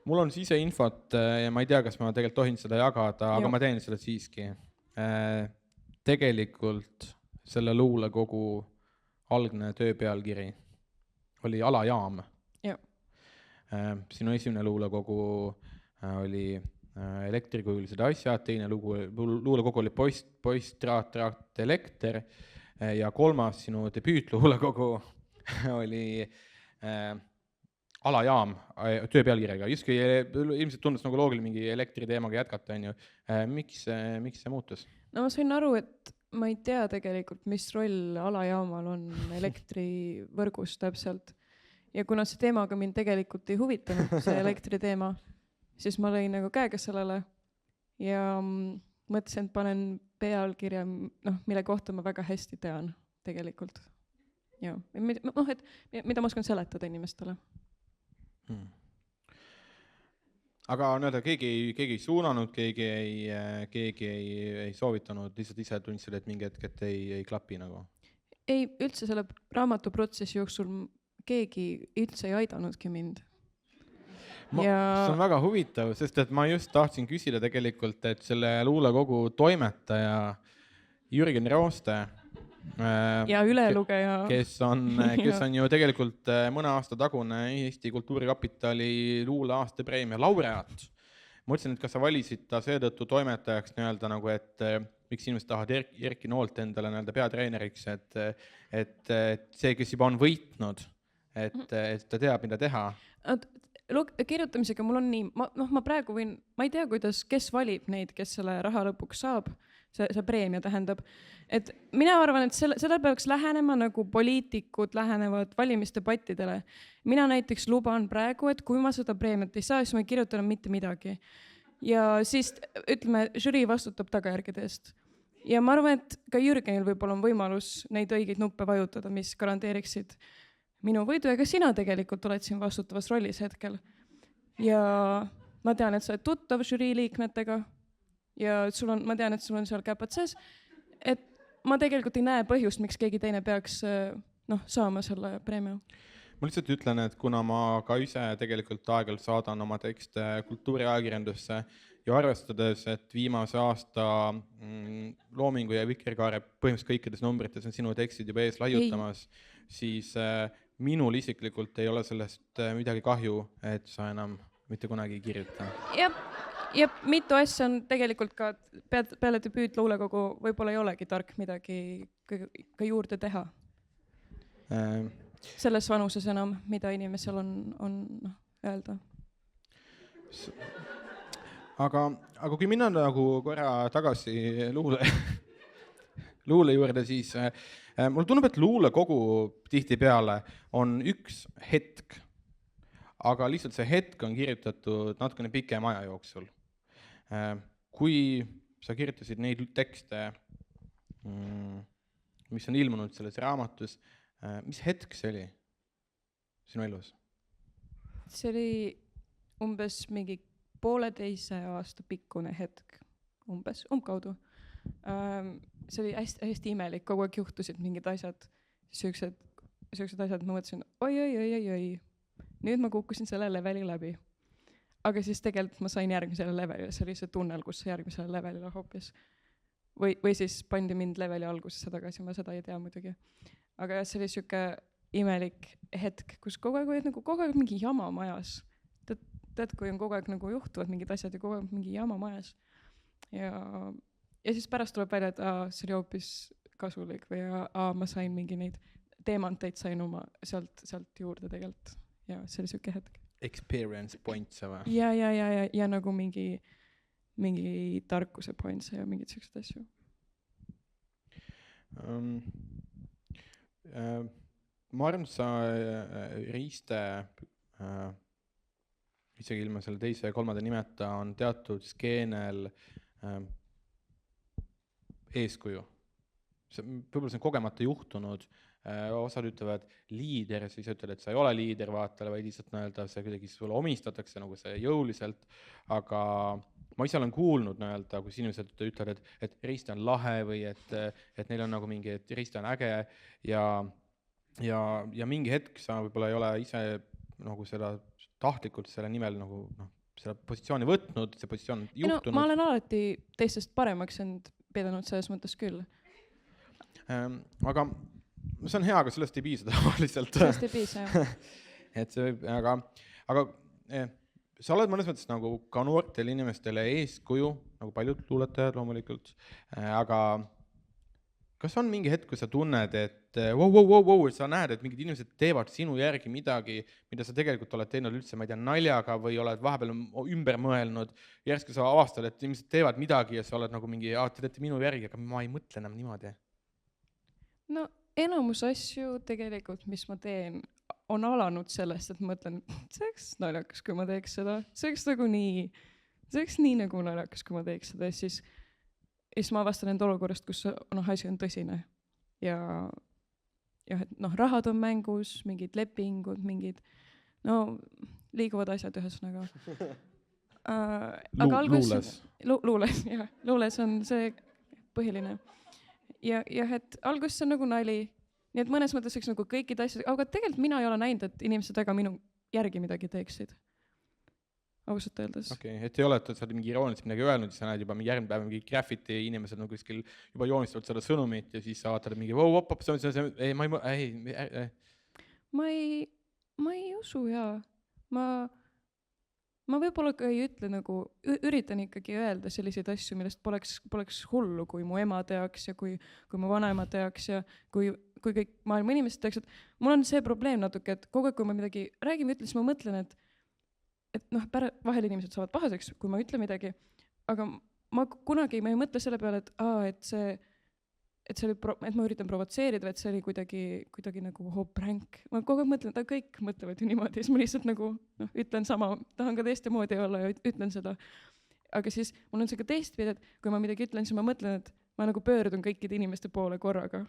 Speaker 1: Mul on siseinfot ja ma ei tea, kas ma tegelikult tohin seda jagada, aga ma teen seda siiski. Tegelikult selle luulekogu algne tööpealkiri oli Alajaam. Sinu esimene luulekogu oli Elektrikujulised asjad, teine luulekogu oli Poiss, traat, elekter ja 3. sinu debüütluulekogu oli Alajaam tööpealkirjaga. Justkui ilmselt tundus nagu loogiline mingi elektriteemaga jätkata. Miks see muutus?
Speaker 4: No ma sain aru, et ma ei tea tegelikult, mis roll Alajaamal on elektrivõrgus täpselt. Ja kuna see teemaga mind tegelikult ei huvitanud, see elektriteema, siis ma lõin nagu käega sellele ja mõtlesin, et panen pealkirja, mille kohta ma väga hästi tean tegelikult. Ja, mida ma oskan seletada inimestele.
Speaker 1: Aga keegi ei suunanud, keegi ei soovitanud, lihtsalt ise tundsid, et mingi hetk, et ei klapi nagu?
Speaker 4: ei, üldse selle raamatuprotsessi jooksul keegi üldse ei aidanudki mind.
Speaker 1: See on väga huvitav, sest et ma just tahtsin küsida tegelikult, et selle luulekogu toimetaja Jürgen Rooste,
Speaker 4: ja ülelugeja.
Speaker 1: kes on ju tegelikult mõne aasta tagune Eesti Kultuurikapitali luuleaastapreemia laureaat. Mõtlesin, et kas sa valisid ta seetõttu toimetajaks nii-öelda nagu, et miks inimesed tahavad Erki Noolt endale nii-öelda peatreeneriks, et see, kes juba on võitnud, et ta teab, mida teha.
Speaker 4: Kirjutamisega mul on nii, ma praegu ma ei tea, kes valib neid, kes selle raha lõpuks saab, see preemia tähendab, et mina arvan, et seda peaks lähenema nagu poliitikud lähenevad valimisdebattidele. Mina näiteks luban praegu, et kui ma seda preemiat ei saa, siis ma ei kirjuta mitte midagi. Ja siis, ütleme, žürii vastutab tagajärgede eest. Ja ma arvan, et ka Jürgenil võib-olla on võimalus neid õigeid nuppe vajutada, mis garanteeriksid minu võidu, ega sina tegelikult oled siin vastutavas rollis hetkel. Ja ma tean, et sa oled tuttav žürii liikmetega ja ma tean, et sul on seal käpad sees, et ma tegelikult ei näe põhjust, miks keegi teine peaks saama selle preemia.
Speaker 1: Ma lihtsalt ütlen, et kuna ma ka ise tegelikult aeg-ajalt saadan oma tekste kultuuriajakirjandusse ja arvestades, et viimase aasta Loomingu ja Vikerkaare põhimõtteliselt kõikides numbrites on sinu tekstid juba ees laiutamas, siis minul isiklikult ei ole sellest midagi kahju, et sa enam mitte kunagi ei kirjuta.
Speaker 4: Ja mitu asja on tegelikult ka peale debüüt luulekogu võib-olla ei olegi tark midagi ka juurde teha. Selles vanuses enam, mida inimesel on öelda.
Speaker 1: Aga kui minna nagu korra tagasi luule juurde, siis mulle tundub, et luulekogu tihtipeale on üks hetk, aga lihtsalt see hetk on kirjutatud natukene pikem aja jooksul. Kui sa kirjutasid neid tekste, mis on ilmunud selles raamatus, mis hetk see oli sinu elus?
Speaker 4: See oli umbes mingi 1,5 aasta pikkune hetk, umbkaudu. See oli hästi imelik, kogu aeg juhtusid mingid asjad, sellised asjad, ma mõtlesin, oi, nüüd ma kukkusin selle leveli läbi. Aga siis tegelikult ma sain järgmisele levelile, see oli see tunnel, kus järgmisele levelile hoopis. Või siis pandi mind leveli algusesse tagasi, ma seda ei tea muidugi. Aga see oli siuke imelik hetk, kus kogu aeg mingi jama majas. Tead, kui on kogu aeg nagu juhtuvad mingid asjad ja kogu aeg mingi jama majas. Ja siis pärast tuleb välja, et see oli hoopis kasulik või ma sain mingi neid teemanteid sain oma sealt juurde tegelikult. Ja see oli siuke hetk.
Speaker 1: Experience points või?
Speaker 4: Ja nagu mingi tarkuse points ja mingid sellised asju.
Speaker 1: Ma arvan, et sa Riiste isegi ilma selle teise ja kolmanda nimeta on teatud skeenel eeskuju. Võib-olla see on kogemata juhtunud. Osad ütlevad liider, siis ütled, et sa ei ole liider vaatele, vaid lihtsalt näelda, see kuidagi sulle omistatakse nagu see jõuliselt, aga ma ise olen kuulnud näelda, kus inimesed ütlevad, et Riiste on lahe või et neil on nagu mingi, et Riiste on äge ja mingi hetk sa võib-olla ei ole ise nagu seda tahtlikult selle nimel nagu selle positsiooni võtnud, see positsioon on juhtunud.
Speaker 4: Ma olen alati teistest paremaks end pidanud selles mõttes küll.
Speaker 1: Aga see on hea, aga sellest ei piisa tavaliselt.
Speaker 4: Sellest ei piisa, jah.
Speaker 1: Et see võib, aga sa oled mõnes mõttes nagu ka noortele inimestele eeskuju, nagu paljud luuletajad loomulikult, aga kas on mingi hetk, kui sa tunned, et sa näed, et mingid inimesed teevad sinu järgi midagi, mida sa tegelikult oled teinud üldse, ma ei tea, naljaga või oled vahepeal ümber mõelnud, järsku sa avastad, et inimesed teevad midagi ja sa oled nagu mingi, te teete minu järgi, aga ma ei mõtle enam niimoodi.
Speaker 4: No enamus asju tegelikult, mis ma teen, on alanud sellest, et ma mõtlen, see oleks naljakas, kui ma teeks seda. See oleks nii nagu naljakas, kui ma teeks seda. Ja siis ma avastan enda olukorrast, kus asi on tõsine. Ja rahad on mängus, mingid lepingud, mingid liiguvad asjad ühesõnaga. Luules, luules on see põhiline. Ja et alguses on nagu nali nii et mõnes mõttes võiks nagu kõikide asjad, aga tegelikult mina ei ole näinud, et inimesed väga minu järgi midagi teeksid. Ausalt öeldes.
Speaker 1: Okei, et ei ole, et sa oled mingi irooniliselt midagi öelnud, siis sa näed juba mingi järgmine päev mingi graffiti inimesed nagu kuskil juba joonistavad seda sõnumit ja siis sa vaatad mingi ei,
Speaker 4: ma ei usu jaa. Ma võib-olla ka ei ütle nagu, üritan ikkagi öelda selliseid asju, millest poleks hullu, kui mu ema teaks ja kui mu vanemad teaks ja kui kõik maailma inimesed teaks, et mul on see probleem natuke, et kogu aeg, kui ma midagi räägin või ütlen, siis ma mõtlen, et noh, vahel inimesed saavad pahaseks, kui ma ütlen midagi, aga ma kunagi ei mõtle selle peale, et ma üritan provotseerida või et see oli kuidagi nagu pränk. Ma kogu aeg mõtlen, et kõik mõtlevad ju niimoodi, siis ma lihtsalt nagu ütlen sama, tahan ka teiste moodi olla ja ütlen seda. Aga siis mul on see ka teistpidi, et kui ma midagi ütlen, siis ma mõtlen, et ma nagu pöördun kõikide inimeste poole korraga.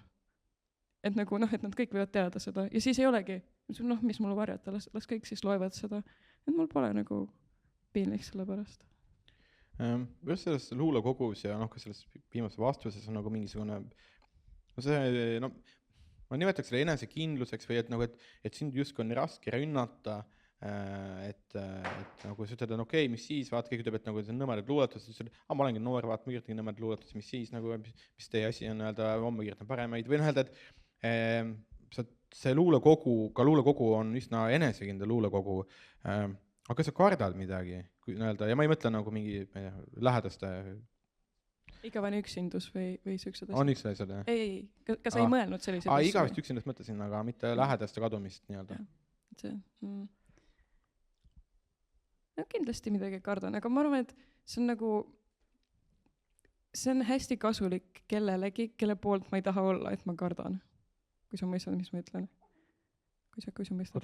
Speaker 4: Et nagu et nad kõik võivad teada seda ja siis ei olegi, mis mul varjata, las kõik siis loevad seda, et mul pole nagu piinlik selle pärast.
Speaker 1: Just selles luulekogus ja ka selles viimases vastuses on nagu mingisugune, ma nimetaks selle enesekindluseks või et sind justkui on raske rünnata, et nagu sa ütled, okei, mis siis, vaat kõik ütleb, et nagu see on nõmedad luuletus, siis ütled, ma olengi noor, vaat ma kirjutan nõmedad luuletus, mis siis, nagu, mis teie asi on öelda, homme kirjutan paremaid, või öelda, et see luulekogu on üsna enesekindel luulekogu, aga kas sa kardad midagi, ja ma ei mõtle nagu mingi lähedaste...
Speaker 4: Igavene üksindus või siuksed asjad?
Speaker 1: On üks asjad, jah?
Speaker 4: Ei, kas sa ei mõelnud selliseid asju?
Speaker 1: Igavest üksindust mõtlesin, aga mitte lähedaste kadumist nii-öelda.
Speaker 4: No kindlasti midagi kardan, aga ma arvan, et see on hästi kasulik kellelegi, kelle poolt ma ei taha olla, et ma kardan. Kui sa mõistad, mis ma ütlen? Kui sa mõistad?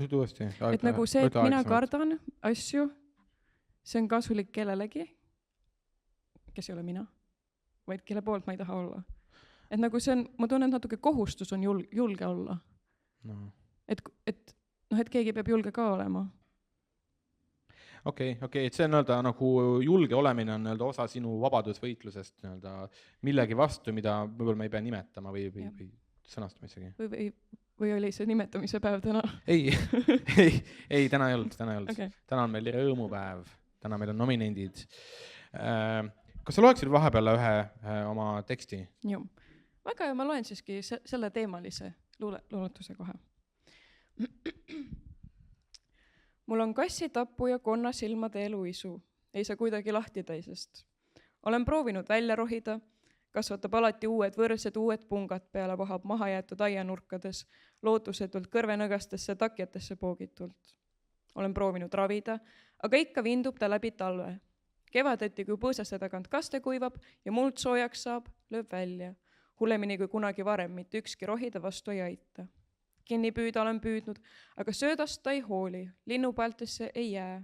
Speaker 4: Et nagu see, et mina kardan asju, see on kasulik kellelegi, kes ei ole mina, vaid kelle poolt ma ei taha olla. Et nagu see on, ma tunnen, et natuke kohustus on julge olla.
Speaker 1: No.
Speaker 4: Et keegi peab julge ka olema.
Speaker 1: Okei, et see on nagu julge olemine on osa sinu vabadusvõitlusest millegi vastu, mida võib-olla me ei pea nimetama või sõnastama isegi.
Speaker 4: Või oli see nimetamise päev täna?
Speaker 1: Ei, täna ei olnud.
Speaker 4: Okay.
Speaker 1: Täna on meil rõõmupäev, täna meil on nominendid. Kas sa loeksid vahepeal ühe oma teksti?
Speaker 4: Joo. Väga ma loen siiski selle teemalise luuletuse kohe. Mul on kassitappu ja konnasilmade eluisu. Ei saa kuidagi lahti teisest. Olen proovinud välja rohida, kasvatab alati uued pungad peale vahab mahajäetud aianurkades, lootusetult kõrvenõgastesse takjatesse poogitult. Olen proovinud ravida, aga ikka vindub ta läbi talve. Kevadeti, kui põõsaste tagant kaste kuivab ja muld soojaks saab, lööb välja. Hullemini kui kunagi varem, mitte ükski rohida vastu ei aita. Kinni püüda olen püüdnud, aga söödast ta ei hooli, linnupaltesse ei jää.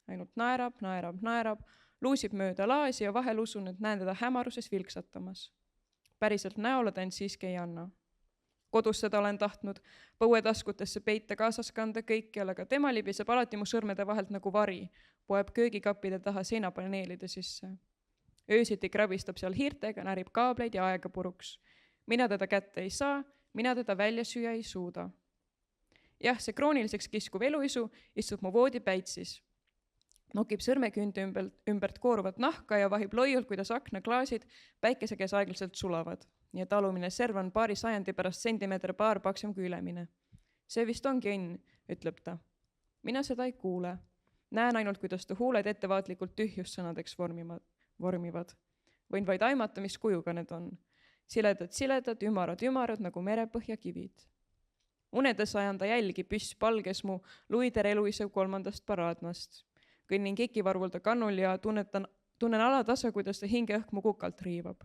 Speaker 4: Ainult naerab, luusib mööda laasi ja vahel usun, et näen teda hämaruses vilksatamas. Päriselt näole ta end siiski ei anna. Kodus seda olen tahtnud, põuetaskutesse peita kaasas kanda kõikjal, aga tema libiseb alati mu sõrmede vahelt nagu vari, poeb köögikappide taha seinapaneelide sisse. Öösiti krabistab seal hiirtega, närib kaableid ja aega puruks. Mina teda kätte ei saa, mina teda välja süüa ei suuda. Jah, see krooniliseks kiskuv eluisu istub mu voodi päitsis. Nokib sõrmeküünte ümbert kooruvat nahka ja vahib loiult, kuidas aknaklaasid päikese käes aeglaselt sulavad. Nii et alumine serv on paari sajandi pärast sentimeeter paar paksem kui ülemine. See vist ongi õnn, ütleb ta. Mina seda ei kuule. Näen ainult, kuidas ta huuled ettevaatlikult tühjussõnadeks vormivad. Võin vaid aimata, mis kujuga need on. Siledad, ümarad nagu merepõhja kivid. Unedes ajan ta jälgi püss palges mu Luider eluisev 3. paraadmast. Kõnnin kekivarvulda kannul ja tunnen alatasa, kuidas ta hinge õhk mu kukalt riivab.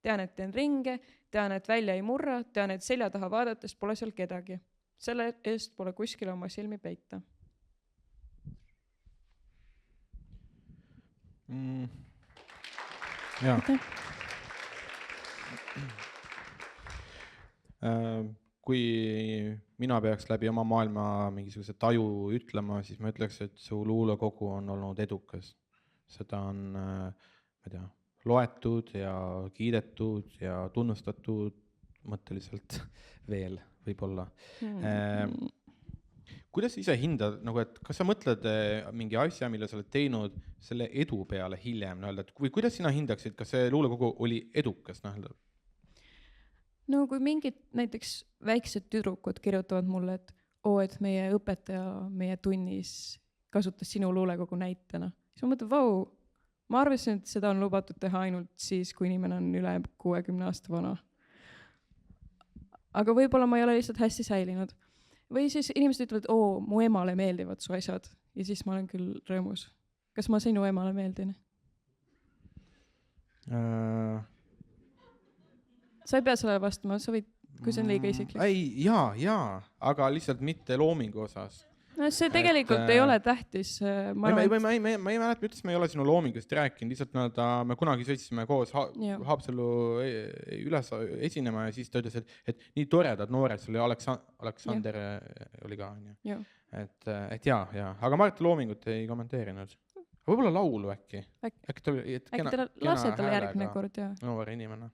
Speaker 4: Tean, et teen ringe, tean, et välja ei murra, tean, et selja taha vaadates pole seal kedagi. Selle eest pole kuskile oma silmi peita.
Speaker 1: Jaa. Kui mina peaks läbi oma maailma mingisuguse taju ütlema, siis ma ütleks, et su luulekogu on olnud edukas. Seda on, ma ei tea, loetud ja kiidetud ja tunnustatud mõtteliselt veel võib-olla. Kuidas sa ise hindad, nagu, et kas sa mõtled mingi asja, mille sa oled teinud selle edu peale hiljem, või kuidas sina hindaksid, kas see luulekogu oli edukas?
Speaker 4: No kui mingid näiteks väiksed tüdrukud kirjutavad mulle, et meie õpetaja meie tunnis kasutas sinu luulekogu näitena, siis ma mõtlen, vau, ma arvasin, et seda on lubatud teha ainult siis, kui inimene on üle 60 aasta vana. Aga võib-olla ma ei ole lihtsalt hästi säilinud. Või siis inimesed ütlevad, mu emale meeldivad su asjad ja siis ma olen küll rõõmus. Kas ma sinu emale meeldin? Sa ei pea sellele vastama, sa võid, kui see on liiga isiklik.
Speaker 1: Jaa, aga lihtsalt mitte loomingu osas.
Speaker 4: No see tegelikult ei ole tähtis.
Speaker 1: Ma ei mäleta, ütles, me ei ole sinu loomingust rääkinud, lihtsalt me kunagi sõitsime koos Haapsallu üles esinema ja siis ta ütles, et nii toredad noored, sul Aleksander oli ka. Et jaa, aga Mart loomingut ei kommenteerinud. Võib-olla laulu äkki.
Speaker 4: Äkki te lase talle järgmine kord.
Speaker 1: Noor inimene.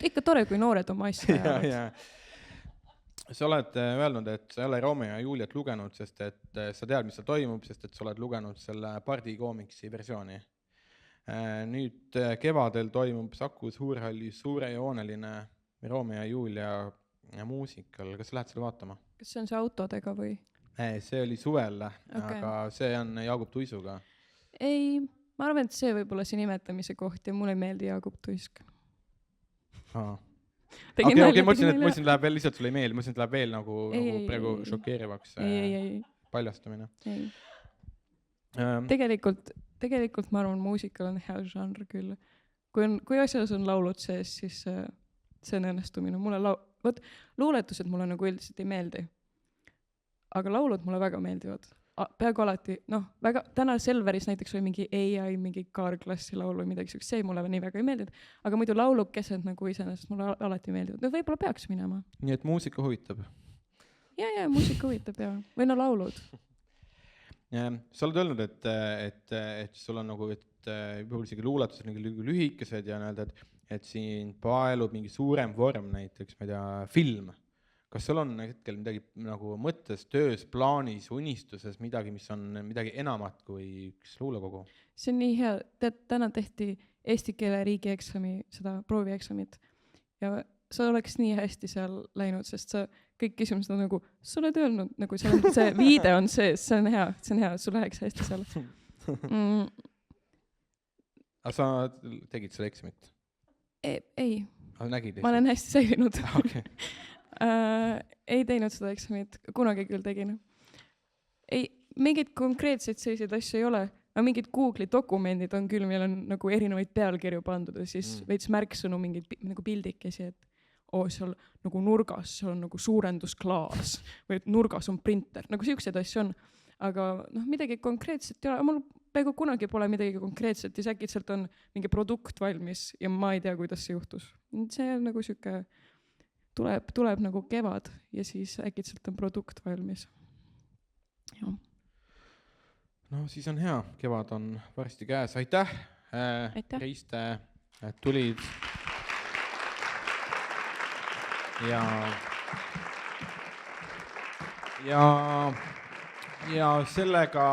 Speaker 4: Ikka tore, kui noored oma asja ajavad.
Speaker 1: Sa oled öelnud, et sa ei ole Romeo ja Juliet lugenud, sest et sa tead, mis seal toimub, sest et sa oled lugenud selle Pardi koomiksi versiooni. Nüüd kevadel toimub Saku Suurhallis suurejooneline Romeo ja Julia muusikal. Kas sa lähed selle vaatama?
Speaker 4: Kas see on see autodega või?
Speaker 1: See oli suvel, aga see on Jaagup Tuisuga.
Speaker 4: Ei, ma arvan, et see võib olla see nimetamise koht ja mulle ei meeldi Jaagup Tuisk.
Speaker 1: Okei, ma mõtlesin, et läheb veel lihtsalt sulle ei meeldi, ma mõtlesin, et läheb veel nagu praegu šokeerivaks paljastamine.
Speaker 4: Tegelikult ma arvan, muusikal on hea žanr küll. Kui asjas on laulud sees, siis see on õnnestumine. Luuletused mulle nagu üldiselt ei meeldi. Aga laulud mulle väga meeldivad. Peaaegu alati, väga, täna Selveris näiteks oli mingi kaarklassi laul või midagi, see mulle nii väga ei meeldinud, aga muidu laulukesed nagu iseenesest mulle alati meeldivad. Võib-olla peaks minema.
Speaker 1: Nii et muusika huvitab?
Speaker 4: Ja, muusika huvitab, ja. Või laulud.
Speaker 1: Sa oled öelnud, et sul on nagu, et võib-olla isegi luuletused lühikesed ja et siin paelub mingi suurem vorm näiteks, ma ei tea, film. Kas sul on hetkel midagi nagu mõttes, töös, plaanis, unistuses midagi, mis on midagi enamat kui üks luulekogu?
Speaker 4: See on nii hea. Täna tehti eesti keele riigieksami, seda proovieksamit. Ja sa oleks nii hästi seal läinud, sest sa kõik küsimused on nagu, sa oled öelnud, nagu see viide on sees, see on hea, sul läheks hästi seal.
Speaker 1: Aga sa tegid selle eksamit?
Speaker 4: Ei.
Speaker 1: Nägid?
Speaker 4: Ma olen hästi säilinud.
Speaker 1: Okay.
Speaker 4: Ei teinud seda eksamit, kunagi küll tegin. Ei, mingid konkreetseid selliseid asju ei ole, aga mingid Google'i dokumendid on küll, meil on nagu erinevaid pealkirju pandud ja siis veits märksõnu mingid nagu pildikesi, et seal nagu nurgas, seal on nagu suurendusklaas või et nurgas on printer, nagu siukseid asju on. Aga midagi konkreetset ei ole, mul peaaegu kunagi pole midagi konkreetset ja äkitselt on mingi produkt valmis ja ma ei tea, kuidas see juhtus. See on nagu siuke tuleb nagu kevad ja siis äkitselt on produkt valmis. Ja.
Speaker 1: No siis on hea, kevad on varsti käes. Aitäh. Reiste, tulid. Ja sellega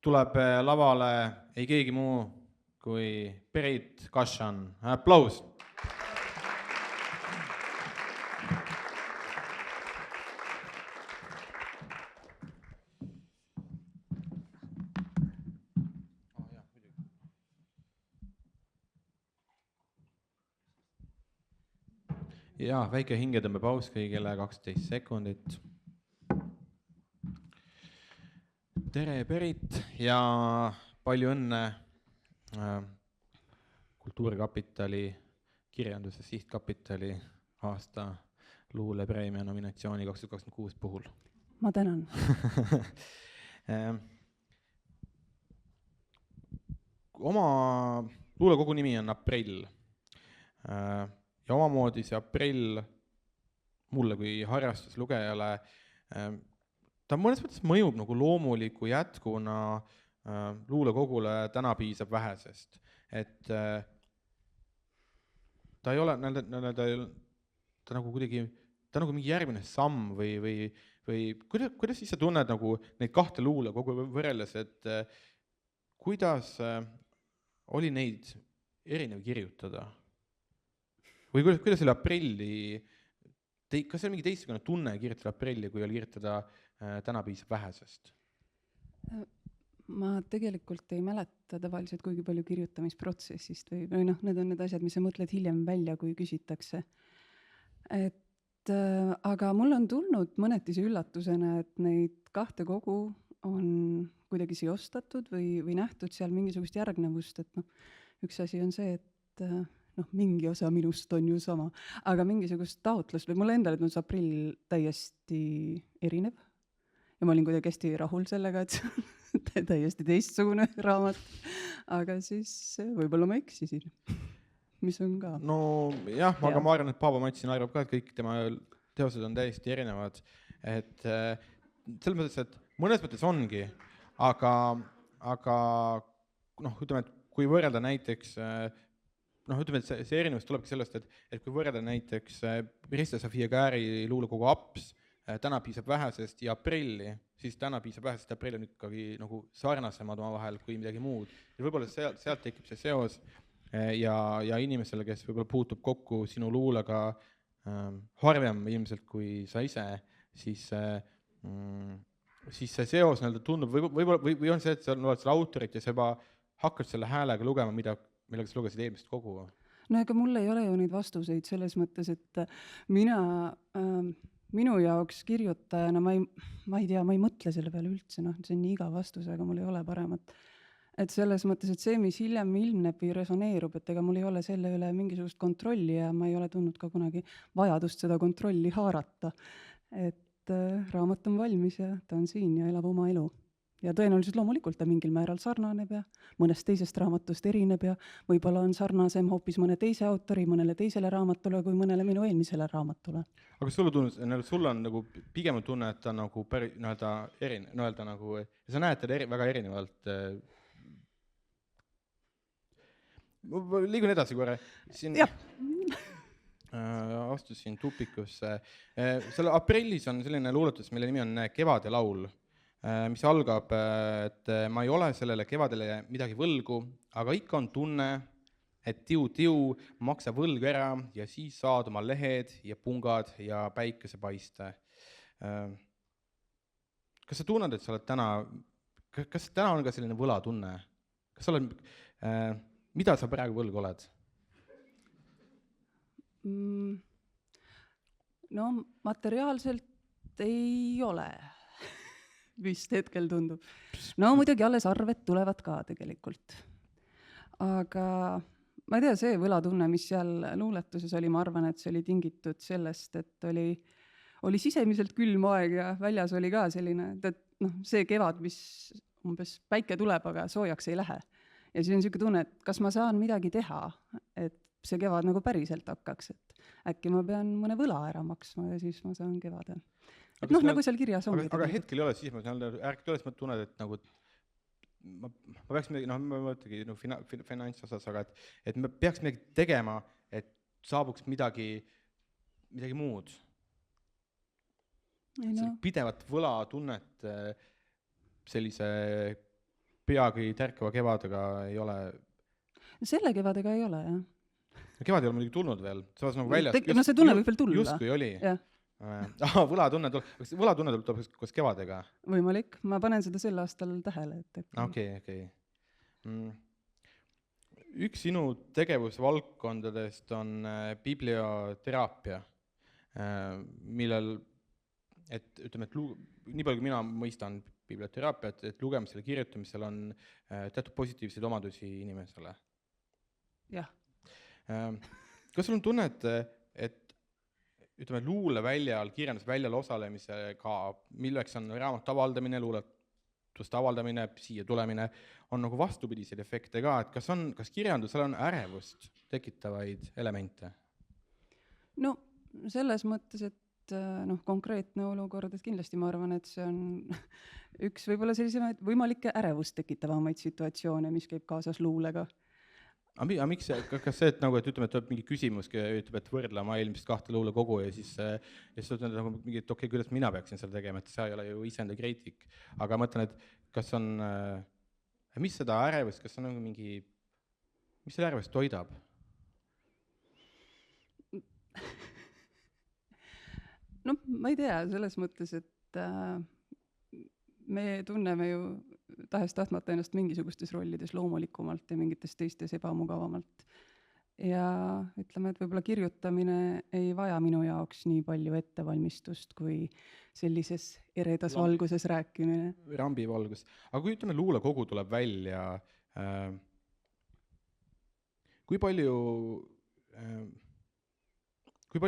Speaker 1: tuleb lavale ei keegi muu kui Berit Kašan. Aplaus! Ja, väike hingetõmbepaus kõigile 12 sekundit. Tere, Berit, ja palju õnne Kultuurkapitali, kirjanduse sihtkapitali aasta luulepreemia nominatsiooni 2026 puhul.
Speaker 5: Ma tänan.
Speaker 1: Oma luulekogu nimi on Aprill. Ja omamoodi see Aprill mulle kui harrastuslugejale, ta mõnes mõttes mõjub nagu loomuliku jätkuna luulekogule täna piisab vähesest. Et ta ei ole, ta nagu kuidagi, ta nagu mingi järgmine samm või kuidas siis sa tunned nagu neid kahte luule kogu võrreldes, et kuidas oli neid erinev kirjutada? Või kuidas oli aprilli, kas see on mingi teistsugune tunne kirjutada aprilli, kui oli kirjutada Täna piisab vähesest?
Speaker 5: Ma tegelikult ei mäleta tavaliselt kuigi palju kirjutamisprotsessist või noh, need on need asjad, mis sa mõtled hiljem välja, kui küsitakse. Aga mul on tulnud mõneti see üllatusena, et neid kahte kogu on kuidagi seostatud või nähtud seal mingisugust järgnevust, et noh, üks asi on see, et noh, mingi osa minust on ju sama, aga mingisugust taotlust või mulle endale tundus aprill täiesti erinev. Ja ma olin kuidagi hästi rahul sellega, et täiesti teistsugune raamat, aga siis võib-olla ma eksisin, mis on ka.
Speaker 1: No jah, aga ma arvan, et Paavo Matsin arvab ka, et kõik tema teosed on täiesti erinevad, et selles mõttes, et mõnes mõttes ongi, aga noh, ütleme, et kui võrrelda näiteks, noh, ütleme, et see erinevus tulebki sellest, et kui võrrelda näiteks Rista Sofia Kääri luulekogu Aps, Täna piisab vähesest ja aprilli, siis Täna piisab vähesest ja aprill on ikkagi nagu sarnasemad oma vahel kui midagi muud. Ja võib-olla sealt tekib see seos ja inimesele, kes võib-olla puutub kokku sinu luulega harvem ilmselt kui sa ise, siis see seos tundub, või on see, et sa loed selle autorit ja sa juba hakkad selle häälega lugema, millega sa lugesid eelmist kogu?
Speaker 5: No ega mul ei ole ju neid vastuseid selles mõttes, et minu jaoks kirjutajana ma ei tea, ma ei mõtle selle peale üldse, noh, see on nii iga vastus, aga mul ei ole paremat. Et selles mõttes, et see, mis hiljem ilmneb või resoneerub, et ega mul ei ole selle üle mingisugust kontrolli ja ma ei ole tundnud ka kunagi vajadust seda kontrolli haarata. Et raamat on valmis ja ta on siin ja elab oma elu. Ja tõenäoliselt loomulikult ta mingil määral sarnaneb ja mõnest teisest raamatust erineb ja võib-olla on sarnasem hoopis mõne teise autori, mõnele teisele raamatule kui mõnele minu eelmisele raamatule.
Speaker 1: Aga sulle tundus, sul on nagu pigem tunne, et ta nagu nii-öelda nagu, ja sa näed teda väga erinevalt. Liigun edasi korra. Astusin tupikusse. Selle aprillis on selline luuletus, mille nimi on Kevade laul, mis algab, et ma ei ole sellele kevadele midagi võlgu, aga ikka on tunne, et tiu, maksa võlg ära ja siis saad oma lehed ja pungad ja päikesepaiste. Kas sa tunned, et sa oled kas täna on ka selline võlatunne? Kas sa oled, mida sa praegu võlg oled?
Speaker 5: No materiaalselt ei ole. Vist hetkel tundub. No muidugi alles arved tulevad ka tegelikult. Aga ma ei tea, see võlatunne, mis seal luuletuses oli, ma arvan, et see oli tingitud sellest, et oli sisemiselt külm aeg ja väljas oli ka selline, et noh, see kevad, mis umbes päike tuleb, aga soojaks ei lähe. Ja siis on selline tunne, et kas ma saan midagi teha, et see kevad nagu päriselt hakkaks, et äkki ma pean mõne võla ära maksma ja siis ma saan kevadel. Et noh, nagu seal kirjas ongi.
Speaker 1: Aga hetkel ei ole, siis ma ärk üles, ma tunned, et nagu ma peaks midagi, noh, ma mõtlegi finantsosas, aga et me peaks midagi tegema, et saabuks midagi muud. Pidevat võlatunnet sellise peagi tärkava kevadega ei ole.
Speaker 5: Selle kevadega ei ole, jah.
Speaker 1: Kevad ei ole muidugi tulnud veel. See on väljas.
Speaker 5: No see tunne võib veel tulla.
Speaker 1: Justkui oli. Võlatunne tuleb koos kevadega.
Speaker 5: Võimalik. Ma panen seda sel aastal tähele.
Speaker 1: Okei. Üks sinu tegevusvaldkondadest on biblioteraapia, millel, et ütleme, et nii palju kui mina mõistan biblioteraapiat, et lugemisele kirjutamisel on teatud positiivseid omadusi inimesele.
Speaker 5: Jah.
Speaker 1: Kas sul on tunne, et ütleme, luuleväljal, kirjandusväljal osalemisega, milleks on raamat avaldamine, luuletuste avaldamine, siia tulemine, on nagu vastupidiseid efekte ka, et kas kirjandusel on ärevust tekitavaid elemente?
Speaker 5: No selles mõttes, et konkreetne olukord, et kindlasti ma arvan, et see on üks võib-olla sellisemaid võimalikke ärevust tekitavamaid situatsioone, mis käib kaasas luulega.
Speaker 1: Aga miks see, kas see, et nagu, et ütleme, et tuleb mingi küsimus, ütleb, et võrdle oma eelmist 2 luulekogu ja siis ütleb nagu mingi, et okei, kuidas mina peaksin seda tegema, et see ei ole ju iseenda kriitik. Aga mõtlen, et kas on, mis seda ärevust, kas on nagu mingi, mis selle ärevust toidab?
Speaker 5: No ma ei tea, selles mõttes, et me tunneme ju tahes-tahtmata ennast mingisugustes rollides loomulikumalt ja mingites teistes ebamugavamalt. Ja ütleme, et võib-olla kirjutamine ei vaja minu jaoks nii palju ettevalmistust kui sellises eredas valguses rääkimine.
Speaker 1: Rambi valgus. Aga kui ütleme, luulekogu tuleb välja, kui palju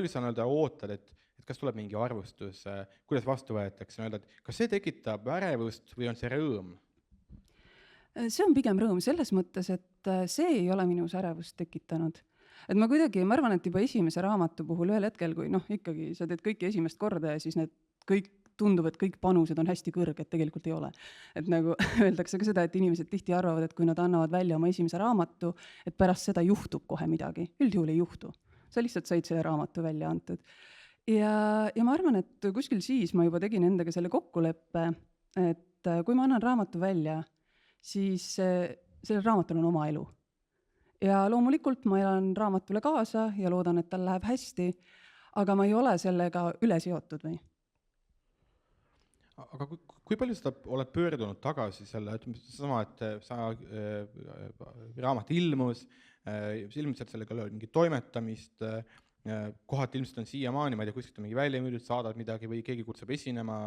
Speaker 1: sa ootad, et kas tuleb mingi arvustus, kuidas vastu võetakse, et kas see tekitab ärevust või on see rõõm?
Speaker 5: See on pigem rõõm selles mõttes, et see ei ole minus ärevust tekitanud. Et ma arvan, et juba esimese raamatu puhul ühel hetkel, kui ikkagi sa teed kõiki esimest korda ja siis need kõik tundub, et kõik panused on hästi kõrged, tegelikult ei ole. Et nagu öeldakse ka seda, et inimesed tihti arvavad, et kui nad annavad välja oma esimese raamatu, et pärast seda juhtub kohe midagi. Üldjuhul ei juhtu. Sa lihtsalt said selle raamatu välja antud. Ja ma arvan, et kuskil siis ma juba tegin endaga selle kokkuleppe, et kui ma annan raamatu välja, siis sellel raamatul on oma elu. Ja loomulikult ma elan raamatule kaasa ja loodan, et tal läheb hästi, aga ma ei ole sellega üle seotud või.
Speaker 1: Aga kui palju sa oled pöördunud tagasi selle, ütleme sama, et sa raamat ilmus sealt sellega mingi toimetamist, kohati ilmselt on siiamaani, ma ei tea, kuskilt on mingi välja müüdud, saadad midagi või keegi kutsub esinema,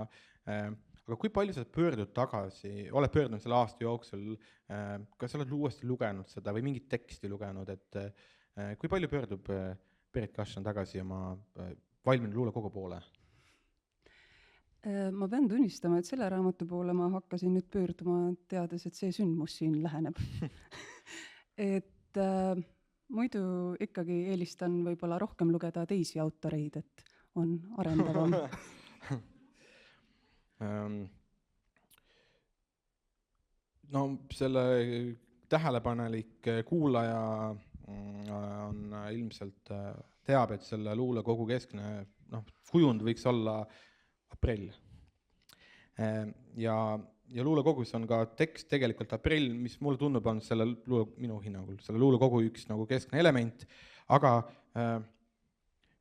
Speaker 1: aga kui palju sa oled pöördunud selle aasta jooksul, kas sa oled uuesti lugenud seda või mingit teksti lugenud, et kui palju pöördub Berit Kašan tagasi oma valminud luulekogu poole?
Speaker 5: Ma pean tunnistama, et selle raamatu poole ma hakkasin nüüd pöörduma teades, et see sündmus siin läheneb. Et muidu ikkagi eelistan võib-olla rohkem lugeda teisi autoreid, et on arendavam.
Speaker 1: No selle tähelepanelik kuulaja on ilmselt teab, et selle luulekogu keskne kujund võiks olla aprill. Ja luulekogus on ka tekst tegelikult aprill, mis mulle tundub on minu hinnangul selle luulekogu üks keskne element, aga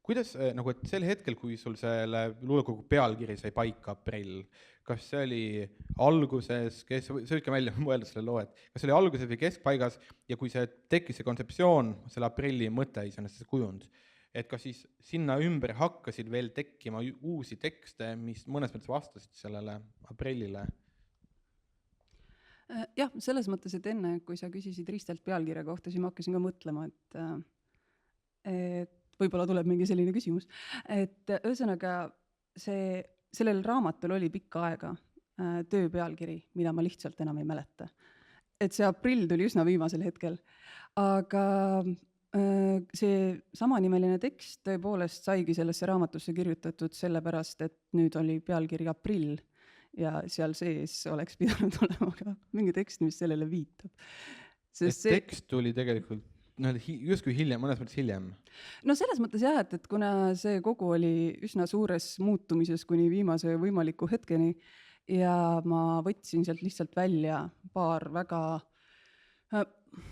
Speaker 1: kuidas, et sel hetkel, kui sul selle luulekogu pealkiri sai paika aprill, kas see oli alguses, see ikka välja mõelda selle loo, et kas see oli alguses või keskpaigas ja kui see tekkis see kontseptsioon, selle aprilli mõte iseenesest see kujund, et kas siis sinna ümber hakkasid veel tekkima uusi tekste, mis mõnes mõttes vastasid sellele aprillile?
Speaker 5: Jah, selles mõttes, et enne, kui sa küsisid Ristelt pealkirja kohta, siis ma hakkasin ka mõtlema, et võib-olla tuleb mingi selline küsimus. Et ühesõnaga, sellel raamatul oli pikka aega töö pealkiri, mida ma lihtsalt enam ei mäleta. Et see aprill tuli üsna viimasel hetkel. Aga see samanimeline tekst tõepoolest saigi sellesse raamatusse kirjutatud sellepärast, et nüüd oli pealkiri aprill ja seal sees oleks pidanud olema ka mingi tekst, mis sellele viitab.
Speaker 1: Tekst tuli tegelikult justkui hiljem, mõnes mõttes hiljem.
Speaker 5: No selles mõttes jah, et kuna see kogu oli üsna suures muutumises kuni viimase võimaliku hetkeni ja ma võtsin sealt lihtsalt välja paar väga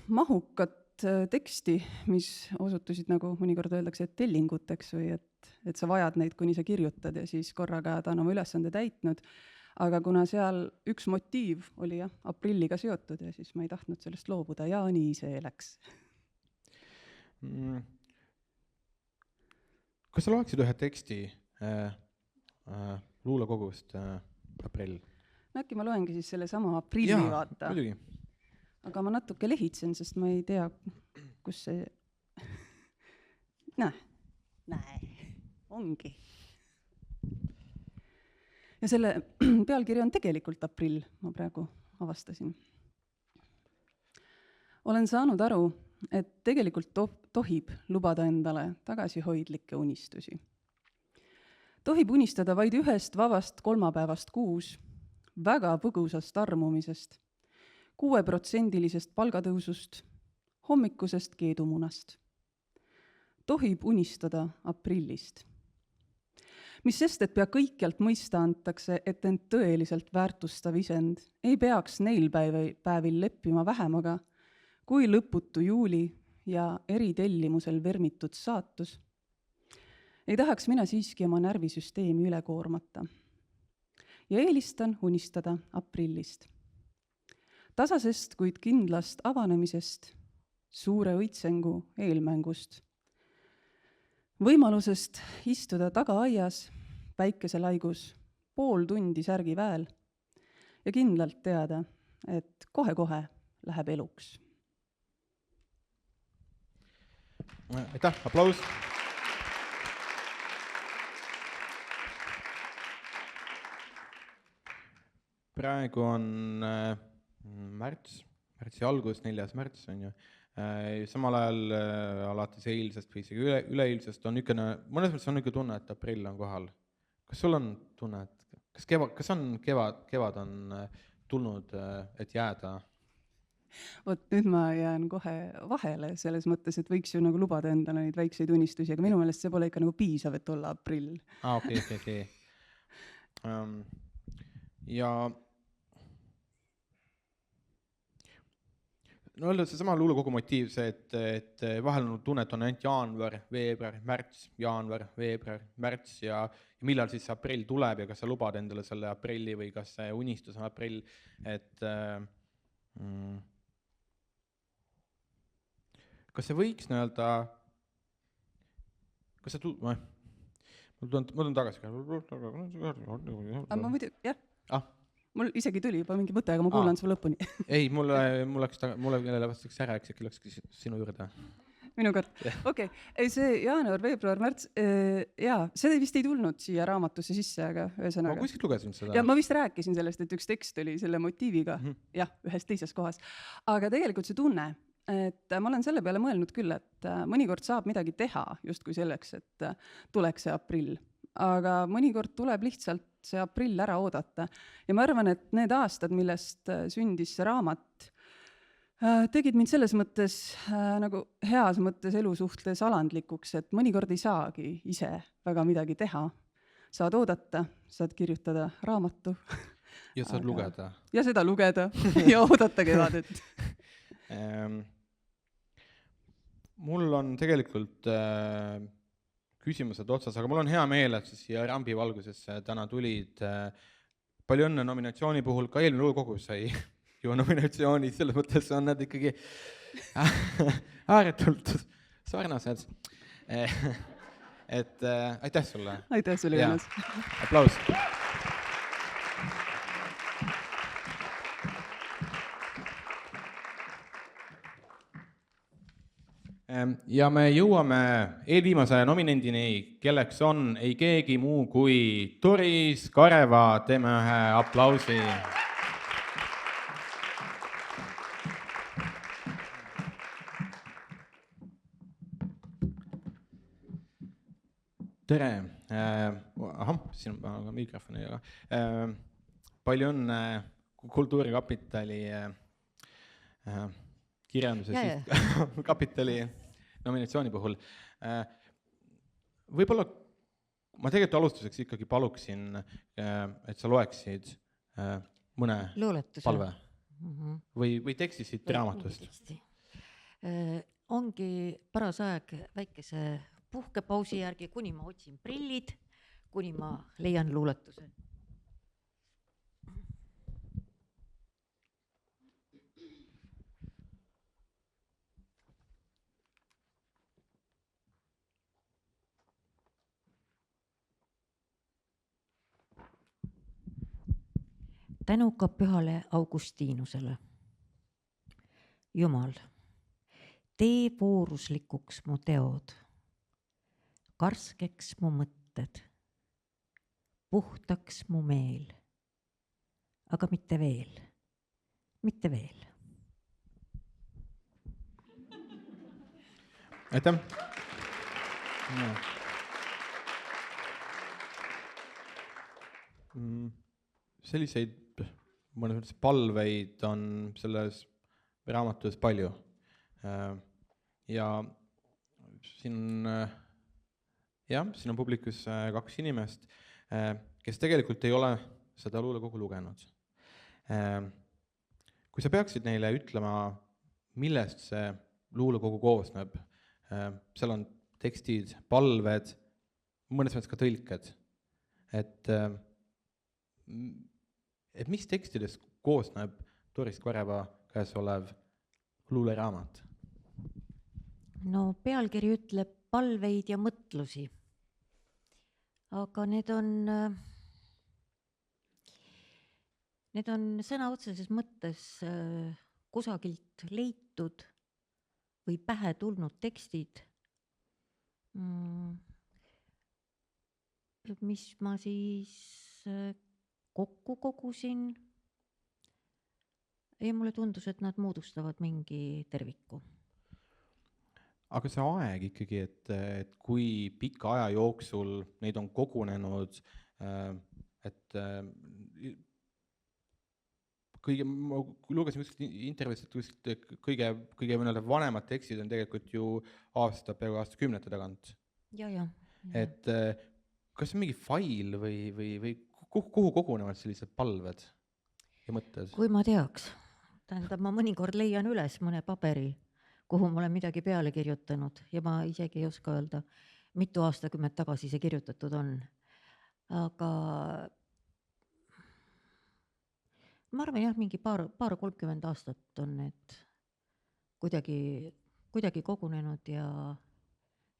Speaker 5: mahukat teksti, mis osutusid nagu mõnikord öeldakse, et tellinguteks või et sa vajad neid, kuni sa kirjutad ja siis korraga ta on oma ülesande täitnud. Aga kuna seal üks motiiv oli aprilliga seotud ja siis ma ei tahtnud sellest loobuda ja nii see läks.
Speaker 1: Kas sa loeksid ühe teksti luulekogust aprill?
Speaker 5: Äkki ma loengi siis selle sama aprilli vaata.
Speaker 1: Muidugi.
Speaker 5: Aga ma natuke lehitsen, sest ma ei tea, kus see... Näe, ongi. Ja selle pealkiri on tegelikult aprill, ma praegu avastasin. Olen saanud aru, et tegelikult tohib lubada endale tagasihoidlikke unistusi. Tohib unistada vaid ühest vabast kolmapäevast kuus, väga põgusast armumisest, 6% palgatõusust, hommikusest keedumunast. Tohib unistada aprillist. Mis sest, et pea kõikjalt mõista antakse, et end tõeliselt väärtustav isend ei peaks neil päevil leppima vähemaga, kui lõputu juuli ja eritellimusel vermitud saatus, ei tahaks mina siiski oma närvisüsteemi üle koormata. Ja eelistan unistada aprillist. Tasasest, kuid kindlast avanemisest, suure õitsengu eelmängust. Võimalusest istuda tagaaias, päikeselaigus, pool tundi särgi väel ja kindlalt teada, et kohe-kohe läheb eluks.
Speaker 1: Aitäh, aplaus! Praegu on märtsi algus, 4. märts on ju. Samal ajal alates eilsest või isegi üleeilsest on niisugune, mõnes mõttes on niisugune tunne, et aprill on kohal. Kas sul on tunne, et kas on kevad on tulnud, et jääda?
Speaker 5: Vot nüüd ma jään kohe vahele selles mõttes, et võiks ju nagu lubada endale neid väikseid unistusi, aga minu meelest see pole ikka nagu piisav, et olla aprill.
Speaker 1: Okei. Ja no öelda see sama luulekogu motiiv, see, et vahel on tunne, et on ainult jaanuar, veebruar, märts ja millal siis see aprill tuleb ja kas sa lubad endale selle aprilli või kas see unistus on aprill, et kas see võiks nii-öelda, kas see ma tulen tagasi.
Speaker 5: Aga ma muidu, jah.
Speaker 1: Ah.
Speaker 5: Mul isegi tuli juba mingi mõte, aga ma kuulan su lõpuni.
Speaker 1: Ei, mulle jälle vastaks ära, eks läks sinu juurde.
Speaker 5: Minu kord. Okei. Ei, see jaanuar, veebruar, märts, jaa, see vist ei tulnud siia raamatusse sisse, aga ühesõnaga.
Speaker 1: Ma kuskilt lugesin seda.
Speaker 5: Ja ma vist rääkisin sellest, et üks tekst oli selle motiiviga, jah, ühes teises kohas. Aga tegelikult see tunne, et ma olen selle peale mõelnud küll, et mõnikord saab midagi teha justkui selleks, et tuleks see aprill. Aga mõnikord tuleb lihtsalt see aprill ära oodata. Ja ma arvan, et need aastad, millest sündis see raamat, tegid mind selles mõttes nagu heas mõttes elusuhtes alandlikuks, et mõnikord ei saagi ise väga midagi teha. Saad oodata, saad kirjutada raamatu.
Speaker 1: Ja saad lugeda.
Speaker 5: Ja seda lugeda ja oodata kevadet.
Speaker 1: Mul on tegelikult küsimused otsas, aga mul on hea meel, et siia Rambi valgusesse täna tulid. Palju õnne nominatsiooni puhul, ka eelmine luulekogu sai ju nominatsiooni, selles mõttes on need ikkagi ääretult sarnased. Et aitäh sulle.
Speaker 5: Aitäh sulle, Joonas.
Speaker 1: Aplaus. Ja me jõuame eelviimase nominendini, kelleks on ei keegi muu kui Doris Kareva. Teeme ühe aplausi. Tere. Siin on mikrofoni. Palju õnne Kultuurikapitali kirjanduse kapitali nominatsiooni puhul. Võib-olla ma tegelikult alustuseks ikkagi paluksin, et sa loeksid mõne luuletuse palve või teksti siit raamatust.
Speaker 6: Ongi paras aeg väikese puhkepausi järgi, kuni ma otsin prillid, kuni ma leian luuletuse. Tänuka pühale Augustinusele. Jumal, tee vooruslikuks mu teod, karskeks mu mõtted, puhtaks mu meel, aga mitte veel, mitte veel.
Speaker 1: Aitäh! Selliseid mõnes mõttes palveid on selles raamatus palju. Ja siin siin on publikus 2 inimest, kes tegelikult ei ole seda luulekogu lugenud. Kui sa peaksid neile ütlema, millest see luulekogu koosneb, seal on tekstid, palved, mõnes mõttes ka tõlked, et mis tekstidest koosneb Doris Kvareva käes olev luuleraamat?
Speaker 6: No pealkiri ütleb palveid ja mõtlusi, aga need on sõna otseses mõttes kusagilt leitud või pähe tulnud tekstid, mis ma siis kokku kogusin ja mulle tundus, et nad moodustavad mingi terviku.
Speaker 1: Aga see aeg ikkagi, et kui pika aja jooksul neid on kogunenud, et ma lugesin kuskilt intervjuust, et kõige vanemad tekstid on tegelikult ju peaaegu aastakümnete tagant.
Speaker 6: Ja.
Speaker 1: Et kas on mingi fail või kuhu kogunevad sellised palved ja mõtted?
Speaker 6: Kui ma teaks, tähendab, ma mõnikord leian üles mõne paberi, kuhu ma olen midagi peale kirjutanud ja ma isegi ei oska öelda, mitu aastakümmet tagasi see kirjutatud on. Aga ma arvan mingi paar 30 aastat on need kuidagi kogunenud ja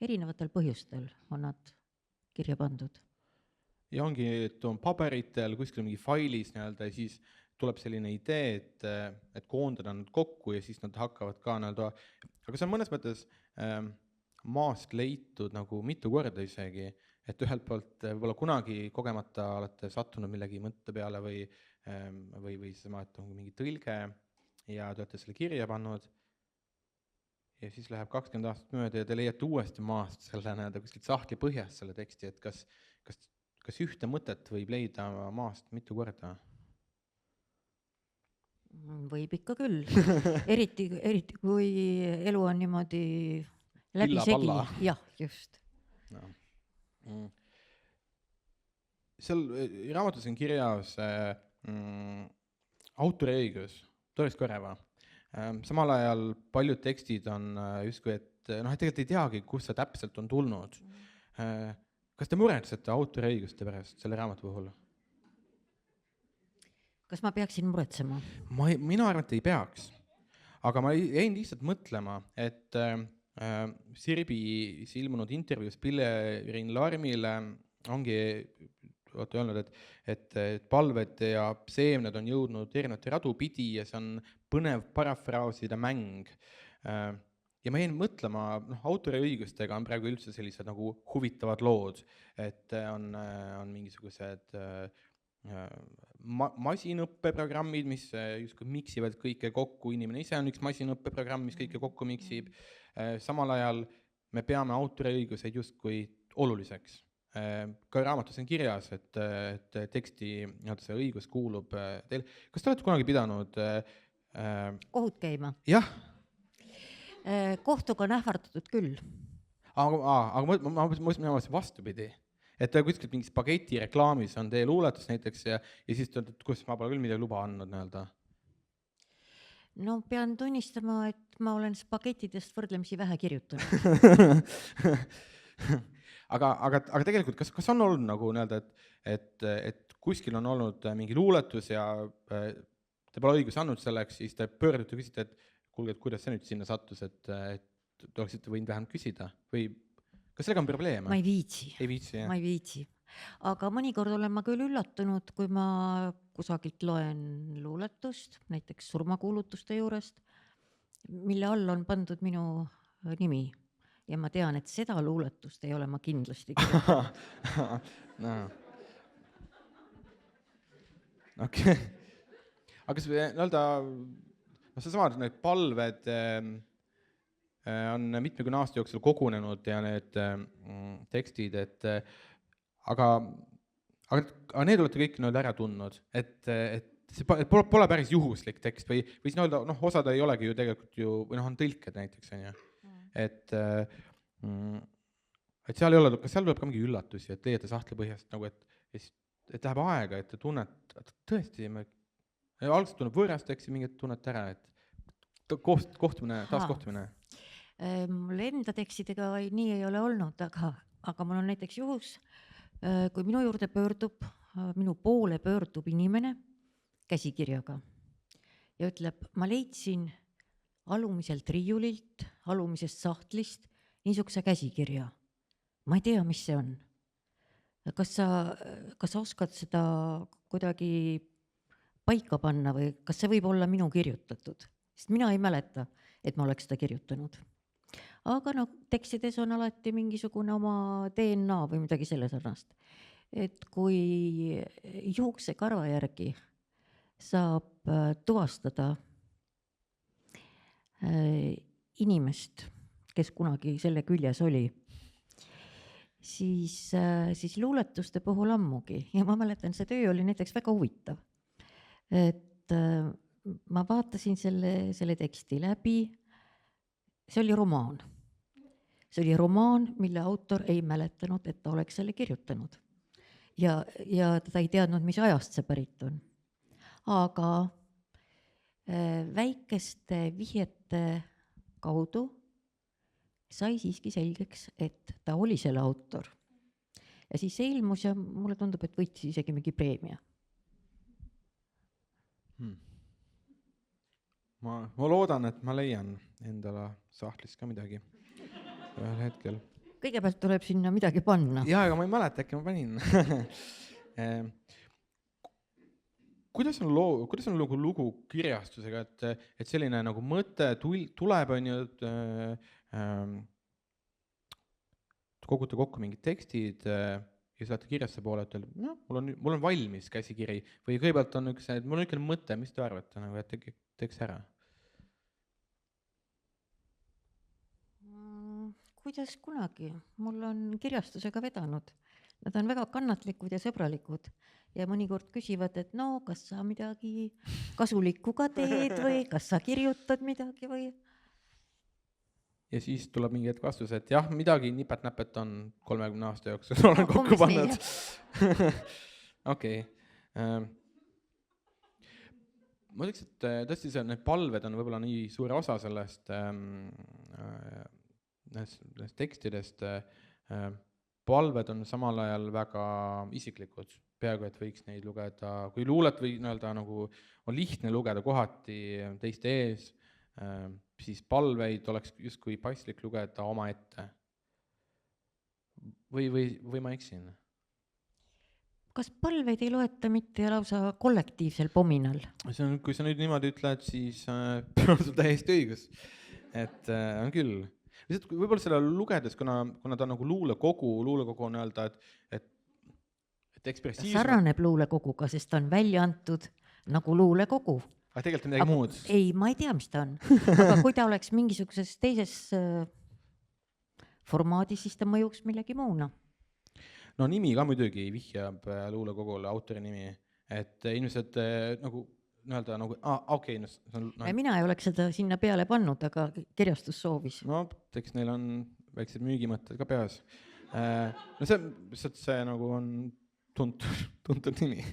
Speaker 6: erinevatel põhjustel on nad kirja pandud.
Speaker 1: Ja ongi, et on paberitel, kuskil mingi failis ja siis tuleb selline idee, et koondada nad kokku ja siis nad hakkavad ka aga see on mõnes mõttes maast leitud nagu mitu korda isegi, et ühelt poolt võib-olla kunagi kogemata olete sattunud millegi mõtte peale või sama, et on mingi tõlge ja te olete selle kirja pannud ja siis läheb 20 aastat mööda ja te leiate uuesti maast selle kuskilt sahtli põhjast selle teksti, et kas ühte mõtet võib leida maast mitu korda?
Speaker 6: Võib ikka küll, eriti kui elu on niimoodi läbisegi. Jah, just.
Speaker 1: No. Seal raamatus on kirjas autoriõigus, Doris Kvareva. Samal ajal paljud tekstid on justkui, et tegelikult ei teagi, kus see täpselt on tulnud. Kas te muretsete autoriõiguste pärast selle raamatu puhul?
Speaker 6: Kas ma peaksin muretsema?
Speaker 1: Mina arvan, et ei peaks. Aga ma jäin lihtsalt mõtlema, et Sirbis ilmunud intervjuus Pille-Riin Larmile ongi öelnud, et palved ja seemned on jõudnud erinevate radu pidi ja see on põnev parafraaside mäng. Ja ma jäin mõtlema, autoriõigustega on praegu üldse sellised nagu huvitavad lood, et on mingisugused masinõppeprogrammid, mis justkui miksivad kõike kokku, inimene ise on üks masinõppeprogramm, mis kõike kokku miksib. Samal ajal me peame autoriõiguseid justkui oluliseks. Ka raamatus on kirjas, et teksti see õigus kuulub teile. Kas te olete kunagi pidanud
Speaker 6: kohut käima?
Speaker 1: Jah.
Speaker 6: Kohtuga on ähvardatud küll.
Speaker 1: Aga ma mõtlesin vastupidi. Et kuskilt mingi spageti reklaamis on teie luuletus näiteks ja siis te olete, kus ma pole küll midagi luba andnud.
Speaker 6: No pean tunnistama, et ma olen spagetidest võrdlemisi vähe kirjutanud.
Speaker 1: Aga tegelikult, kas on olnud nagu et kuskil on olnud mingi luuletus ja te pole õigus andnud selleks, siis te pöördute ja küsite, et kuulge, et kuidas see nüüd sinna sattus, et te oleksite võinud vähemalt küsida või kas sellega on probleeme?
Speaker 6: Ma ei viitsi.
Speaker 1: Ma
Speaker 6: ei viitsi. Aga mõnikord olen ma küll üllatunud, kui ma kusagilt loen luuletust, näiteks surmakuulutuste juurest, mille all on pandud minu nimi. Ja ma tean, et seda luuletust ei ole ma kindlasti kirjutanud.
Speaker 1: No. Okei. Aga see samad need palved on mitmekümne aasta jooksul kogunenud ja need tekstid, aga need olete kõik ära tundnud, et see pole päris juhuslik tekst või siis nii-öelda, osad ei olegi ju tegelikult ju, või on tõlked näiteks, on ju. Et seal ei ole, kas seal tuleb ka mingi üllatusi, et leiate sahtli põhjast nagu, et läheb aega, et te tunnete, tõesti, alguses tunneb võõrast teksti, mingit tunnete ära, et kohtumine, taaskohtumine.
Speaker 6: Mul enda tekstidega nii ei ole olnud, aga mul on näiteks juhus, kui minu poole pöördub inimene käsikirjaga ja ütleb, ma leidsin alumiselt riiulilt, alumisest sahtlist niisuguse käsikirja. Ma ei tea, mis see on. Kas sa oskad seda kuidagi paika panna või kas see võib olla minu kirjutatud? Sest mina ei mäleta, et ma oleks seda kirjutanud. Aga tekstides on alati mingisugune oma DNA või midagi selle sarnast. Et kui juuksekarva järgi saab tuvastada inimest, kes kunagi selle küljes oli, siis luuletuste puhul ammugi. Ja ma mäletan, see töö oli näiteks väga huvitav. Et ma vaatasin selle teksti läbi, see oli romaan. See oli romaan, mille autor ei mäletanud, et ta oleks selle kirjutanud. Ja ta ei teadnud, mis ajast see pärit on. Aga väikeste vihjete kaudu sai siiski selgeks, et ta oli selle autor. Ja siis see ilmus ja mulle tundub, et võitis isegi mingi preemia.
Speaker 1: Ma loodan, et ma leian endale sahtlist ka midagi ühel hetkel.
Speaker 6: Kõigepealt tuleb sinna midagi panna.
Speaker 1: Jaa, aga ma ei mäleta, äkki ma panin. Kuidas on lugu kirjastusega, et selline nagu mõte tuleb, on ju, kogute kokku mingid tekstid ja saate kirjaste poole, et mul on valmis käsikiri või kõigepealt on üks, et mul on ikka mõte, mis te arvate, nagu, et teeks ära?
Speaker 6: Kuidas kunagi? Mul on kirjastusega vedanud. Nad on väga kannatlikud ja sõbralikud ja mõnikord küsivad, et kas sa midagi kasulikku ka teed või kas sa kirjutad midagi või?
Speaker 1: Ja siis tuleb mingi hetk vastus, et jah, midagi nipet-näpet on 30 aasta jooksul olen kokku pannud. Okei. Ma ütleks, et tõesti need palved on võib-olla nii suure osa sellest tekstidest. Palved on samal ajal väga isiklikud, peaaegu et võiks neid lugeda, kui luulet või nagu on lihtne lugeda kohati teiste ees, siis palveid oleks justkui paslik lugeda oma ette. Või ma eksin?
Speaker 6: Kas palveid ei loeta mitte lausa kollektiivsel pominal?
Speaker 1: Kui sa nüüd niimoodi ütled, siis on sul täiesti õigus. Et on küll. Võib-olla selle lugedes, kuna ta on nagu luulekogu on öelda, et ekspressiivsem.
Speaker 6: Sarnaneb luulekoguga, sest ta on välja antud nagu luulekogu.
Speaker 1: Aga tegelikult on midagi muud.
Speaker 6: Ei, ma ei tea, mis ta on. Aga kui ta oleks mingisuguses teises formaadis, siis ta mõjuks millegi muuna.
Speaker 1: No nimi ka muidugi vihjab luulekogule, autori nimi. Et inimesed nagu okei.
Speaker 6: Mina ei oleks seda sinna peale pannud, aga kirjastus soovis.
Speaker 1: No, eks neil on väiksed müügimõtted ka peas. See nagu on tuntud nimi.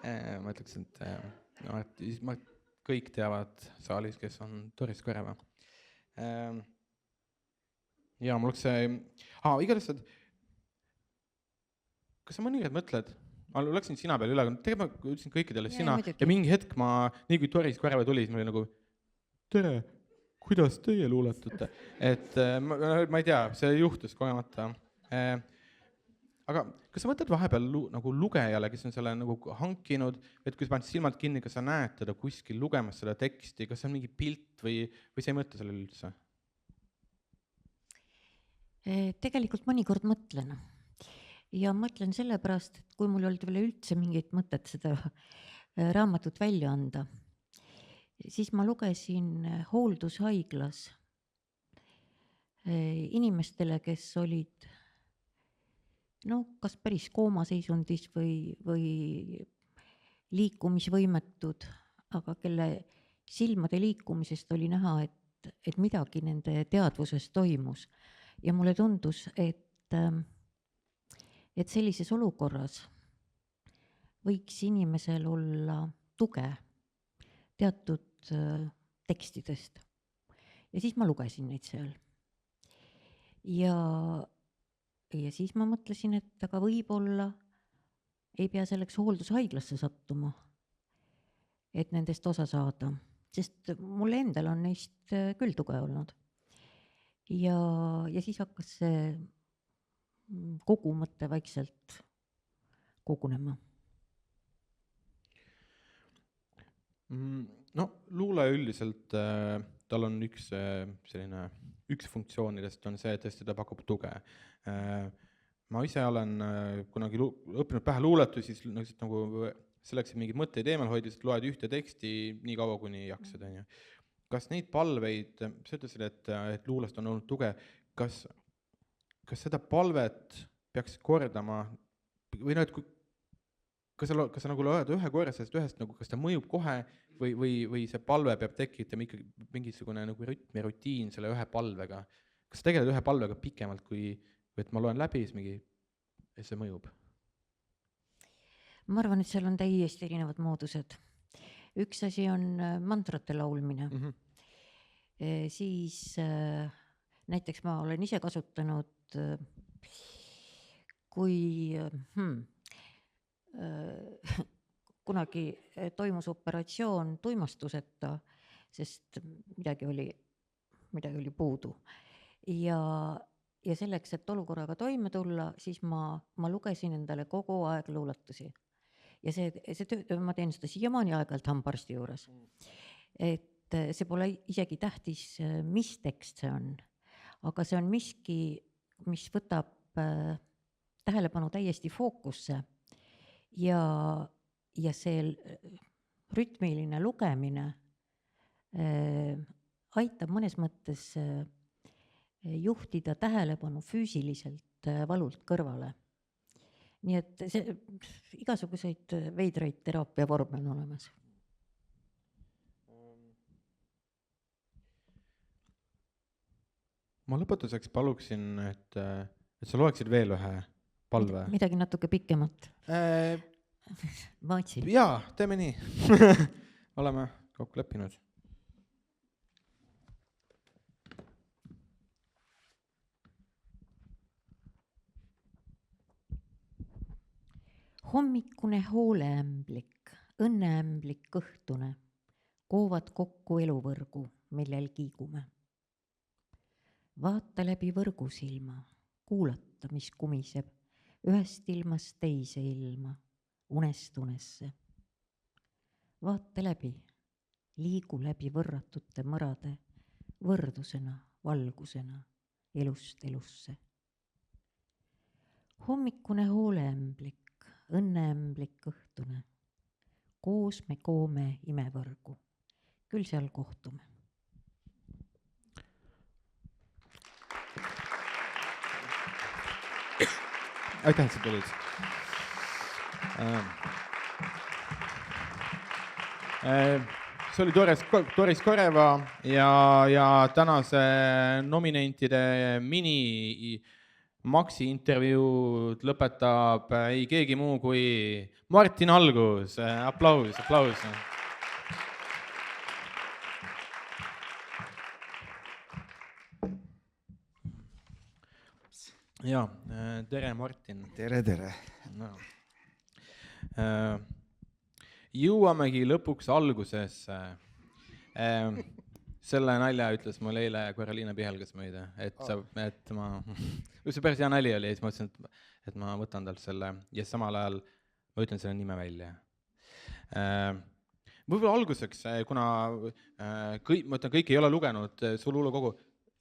Speaker 1: Ma ütleks, et kõik teavad saalis, kes on Doris Kõreva. Ja mul oleks see... igatahes, kas sa mõnikord mõtled... Ma läksin sina peale üle, tegelikult ma ütlesin kõikidele sina ja mingi hetk nii kui Doris Kõreva tuli, siis ma olin nagu, tere, kuidas teie luuletate? Et ma ei tea, see juhtus kogemata. Aga kas sa mõtled vahepeal nagu lugejale, kes on selle nagu hankinud, et kui sa paned silmad kinni, kas sa näed teda kuskil lugemas seda teksti, kas on mingi pilt või sa ei mõtle sellele üldse?
Speaker 6: Tegelikult mõnikord mõtlen. Ja mõtlen sellepärast, et kui mul ei olnud veel üldse mingit mõtet seda raamatut välja anda, siis ma lugesin hooldushaiglas inimestele, kes olid kas päris koomaseisundis või liikumisvõimetud, aga kelle silmade liikumisest oli näha, et midagi nende teadvuses toimus. Ja mulle tundus, et sellises olukorras võiks inimesel olla tuge teatud tekstidest. Ja siis ma lugesin neid seal. Ja siis ma mõtlesin, et aga võib-olla ei pea selleks hooldushaiglasse sattuma, et nendest osa saada, sest mulle endal on neist küll tuge olnud. Ja siis hakkas see kogu mõte vaikselt kogunema.
Speaker 1: No luule üldiselt, tal on üks funktsioonidest on see, et tõesti ta pakub tuge. Ma ise olen kunagi õppinud pähe luuletusi, siis nagu selleks, et mingid mõtteid eemal hoida, siis loed ühte teksti nii kaua, kuni jaksad. Kas neid palveid, sa ütlesid, et luulest on olnud tuge, kas seda palvet peaks kordama või kas sa nagu loed ühe korra sellest ühest, nagu, kas ta mõjub kohe või see palve peab tekitama ikkagi mingisugune nagu rütm ja rutiin selle ühe palvega? Kas sa tegeled ühe palvega pikemalt, kui et ma loen läbi, siis see mõjub?
Speaker 6: Ma arvan, et seal on täiesti erinevad moodused. Üks asi on mantrate laulmine. Siis näiteks ma olen ise kasutanud, kui kunagi toimus operatsioon tuimastuseta, sest midagi oli puudu. Ja selleks, et olukorraga toime tulla, siis ma lugesin endale kogu aeg luuletusi. Ja ma teen seda siiamaani aeg-ajalt hambaarsti juures. Et see pole isegi tähtis, mis tekst see on, aga see on miski, mis võtab tähelepanu täiesti fookusse ja see rütmiline lugemine aitab mõnes mõttes juhtida tähelepanu füüsiliselt valult kõrvale. Nii et igasuguseid veidraid teraapiavorme on olemas.
Speaker 1: Ma lõpetuseks paluksin, et sa loeksid veel ühe palve.
Speaker 6: Midagi natuke pikemat. Ma otsin.
Speaker 1: Jaa, teeme nii. Oleme kokku leppinud.
Speaker 6: Hommikune hooleämblik, õnneämblik õhtune, koovad kokku eluvõrgu, millel kiigume. Vaata läbi võrgusilma, kuulata, mis kumiseb, ühest ilmast teise ilma, unest unesse. Vaata läbi, liigu läbi võrratute mõrade, võrdusena, valgusena, elust elusse. Hommikune hooleämblik, õnneämblik õhtune, koos me koome imevõrgu, küll seal kohtume.
Speaker 1: Aitäh, et sa tulid. See oli Doris Koreva ja tänase nominentide Maxi intervjuud lõpetab ei keegi muu kui Martin Algus. Aplaus. Ja, tere Martin.
Speaker 7: Tere.
Speaker 1: No. Jõuamegi lõpuks algusesse. Selle nalja ütles mul eile Karoliina Pihelgas mõide, et see päris hea nali oli ja siis ma ütlesin, et ma võtan talt selle ja samal ajal ma ütlen selle nime välja. Võib-olla alguseks, kuna kõik ei ole lugenud su luulekogu,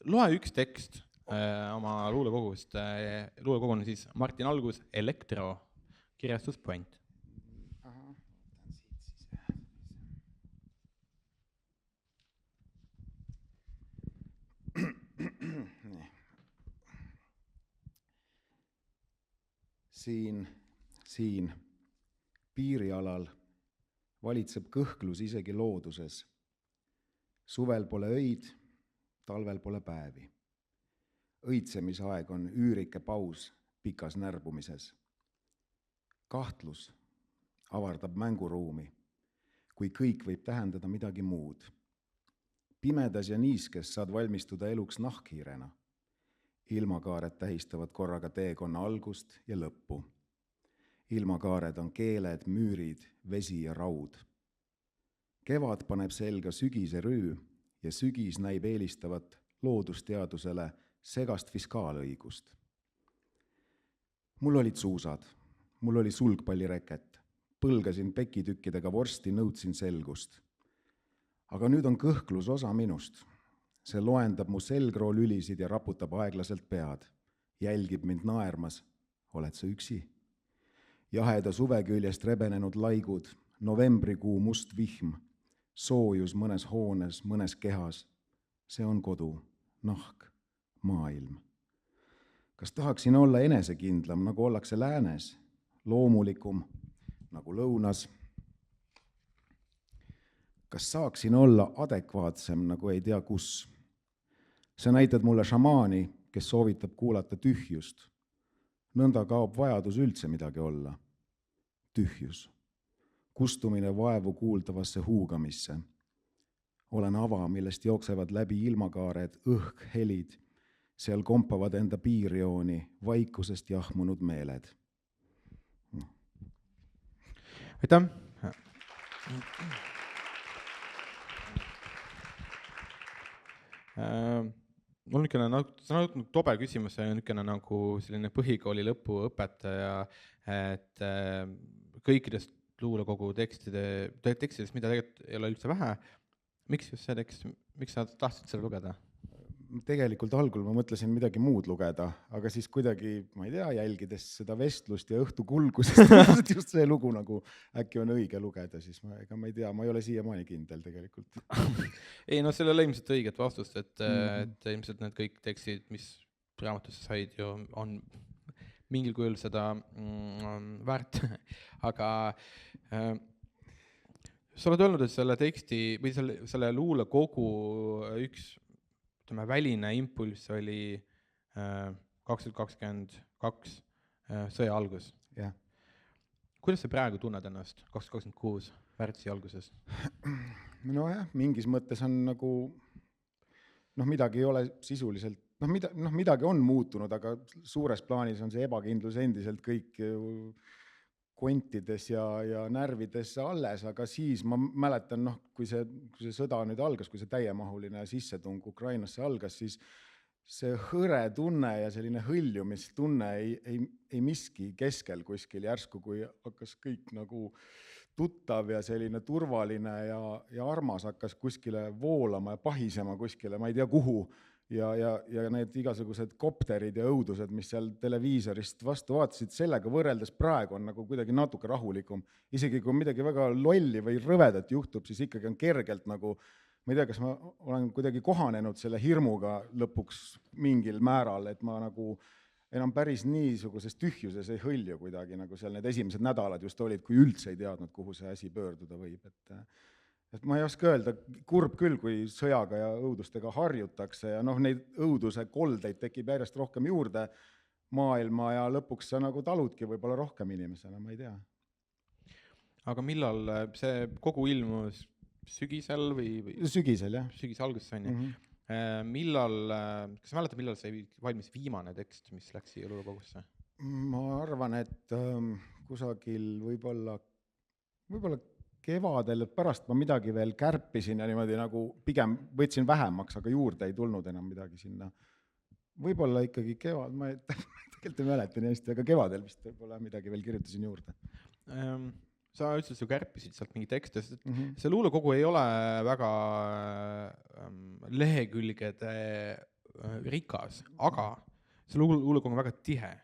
Speaker 1: loe üks tekst oma luulekogust. Luulekogu on siis Martin Algus, Elektro, kirjastus Point.
Speaker 7: Siin piirialal valitseb kõhklus isegi looduses. Suvel pole öid, talvel pole päevi. Õitsemisaeg on üürike paus pikas närbumises. Kahtlus avardab mänguruumi, kui kõik võib tähendada midagi muud. Pimedas ja niiskes saad valmistuda eluks nahkhiirena. Ilmakaared tähistavad korraga teekonna algust ja lõppu. Ilmakaared on keeled, müürid, vesi ja raud. Kevad paneb selga sügise rüü ja sügis näib eelistavat loodusteadusele segast fiskaalõigust. Mul olid suusad, mul oli sulgpallireket, põlgasin pekitükkidega vorsti, nõudsin selgust. Aga nüüd on kõhklus osa minust. See loendab mu selgroo lülisid ja raputab aeglaselt pead. Jälgib mind naermas. Oled sa üksi? Jaheda suve küljest rebenenud laigud, novembrikuu must vihm, soojus mõnes hoones, mõnes kehas. See on kodu, nahk, maailm. Kas tahaksin olla enesekindlam, nagu ollakse läänes, loomulikum, nagu lõunas? Kas saaksin olla adekvaatsem, nagu ei tea kus? Sa näitad mulle šamaani, kes soovitab kuulata tühjust. Nõnda kaob vajadus üldse midagi olla. Tühjus. Kustumine vaevu kuuldavasse huugamisse. Olen ava, millest jooksevad läbi ilmakaared, õhk, helid. Seal kompavad enda piirjooni, vaikusest jahmunud meeled.
Speaker 1: Aitäh! Mul on niisugune tobe küsimus, see on niisugune nagu selline põhikooli lõpuõpetaja, et kõikidest luulekogu tekstidest, mida tegelikult ei ole üldse vähe, miks just see tekst, miks sa tahtsid selle lugeda?
Speaker 7: Tegelikult algul ma mõtlesin midagi muud lugeda, aga siis kuidagi, ma ei tea, jälgides seda vestlust ja õhtu kulgu, siis just see lugu nagu äkki on õige lugeda, siis ma ei tea, ma ei ole siiamaani kindel tegelikult.
Speaker 1: Ei, no sellele ilmselt õiget vastust, et ilmselt need kõik tekstid, mis raamatusse said ju on mingil kujul seda väärt, aga sa oled öelnud, et selle teksti või selle luulekogu üks väline impulss oli 2022 sõja algus.
Speaker 7: Ja.
Speaker 1: Kuidas sa praegu tunned ennast 2026 märtsi alguses?
Speaker 7: Nojah, mingis mõttes on nagu, midagi ei ole sisuliselt, midagi on muutunud, aga suures plaanis on see ebakindlus endiselt kõik kontides ja närvides alles, aga siis ma mäletan, kui see sõda nüüd algas, kui see täiemahuline sissetung Ukrainasse algas, siis see hõre tunne ja selline hõljumistunne ei miski keskel kuskil järsku, kui hakkas kõik nagu tuttav ja selline turvaline ja armas hakkas kuskile voolama ja pahisema kuskile, ma ei tea kuhu, ja need igasugused kopterid ja õudused, mis seal televiisorist vastu vaatasid, sellega võrreldes praegu on nagu kuidagi natuke rahulikum. Isegi kui midagi väga lolli või rõvedat juhtub, siis ikkagi on kergelt nagu, ma ei tea, kas ma olen kuidagi kohanenud selle hirmuga lõpuks mingil määral, et ma nagu enam päris niisuguses tühjuses ei hõlju kuidagi, nagu seal need esimesed nädalad just olid, kui üldse ei teadnud, kuhu see asi pöörduda võib, et ma ei oska öelda, kurb küll, kui sõjaga ja õudustega harjutakse ja neid õuduse koldeid tekib järjest rohkem juurde maailma ja lõpuks sa nagu taludki võib-olla rohkem inimesena, ma ei tea.
Speaker 1: Aga millal see kogu ilmus sügisel või?
Speaker 7: Sügisel, jah.
Speaker 1: Sügise alguses on ju. Kas sa mäletad, millal sai valmis viimane tekst, mis läks siia luulekogusse?
Speaker 7: Ma arvan, et kusagil võib-olla kevadel, et pärast ma midagi veel kärpisin ja niimoodi nagu pigem võtsin vähemaks, aga juurde ei tulnud enam midagi sinna. Võib-olla ikkagi kevad, ma tegelikult ei mäleta nii hästi, aga kevadel vist võib-olla midagi veel kirjutasin juurde.
Speaker 1: Sa ütlesid, sa kärpisid sealt mingi tekste, sest see luulekogu ei ole väga lehekülgede rikas, aga see luulekogu on väga tihe.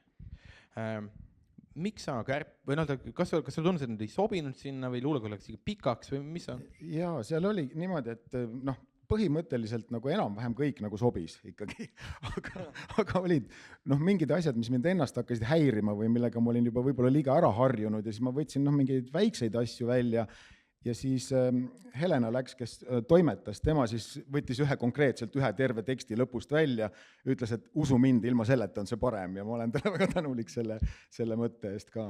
Speaker 1: Miks sa kas sa tunned, et need ei sobinud sinna või luulekogu läks pikaks või mis on?
Speaker 7: Jaa, seal oli niimoodi, et põhimõtteliselt nagu enam-vähem kõik nagu sobis ikkagi, aga olid mingid asjad, mis mind ennast hakkasid häirima või millega ma olin juba võib-olla liiga ära harjunud ja siis ma võtsin mingeid väikseid asju välja ja siis Helena läks, kes toimetas, tema siis võttis ühe terve teksti lõpust välja, ütles, et usu mind, ilma selleta on see parem ja ma olen talle väga tänulik selle mõtte eest ka.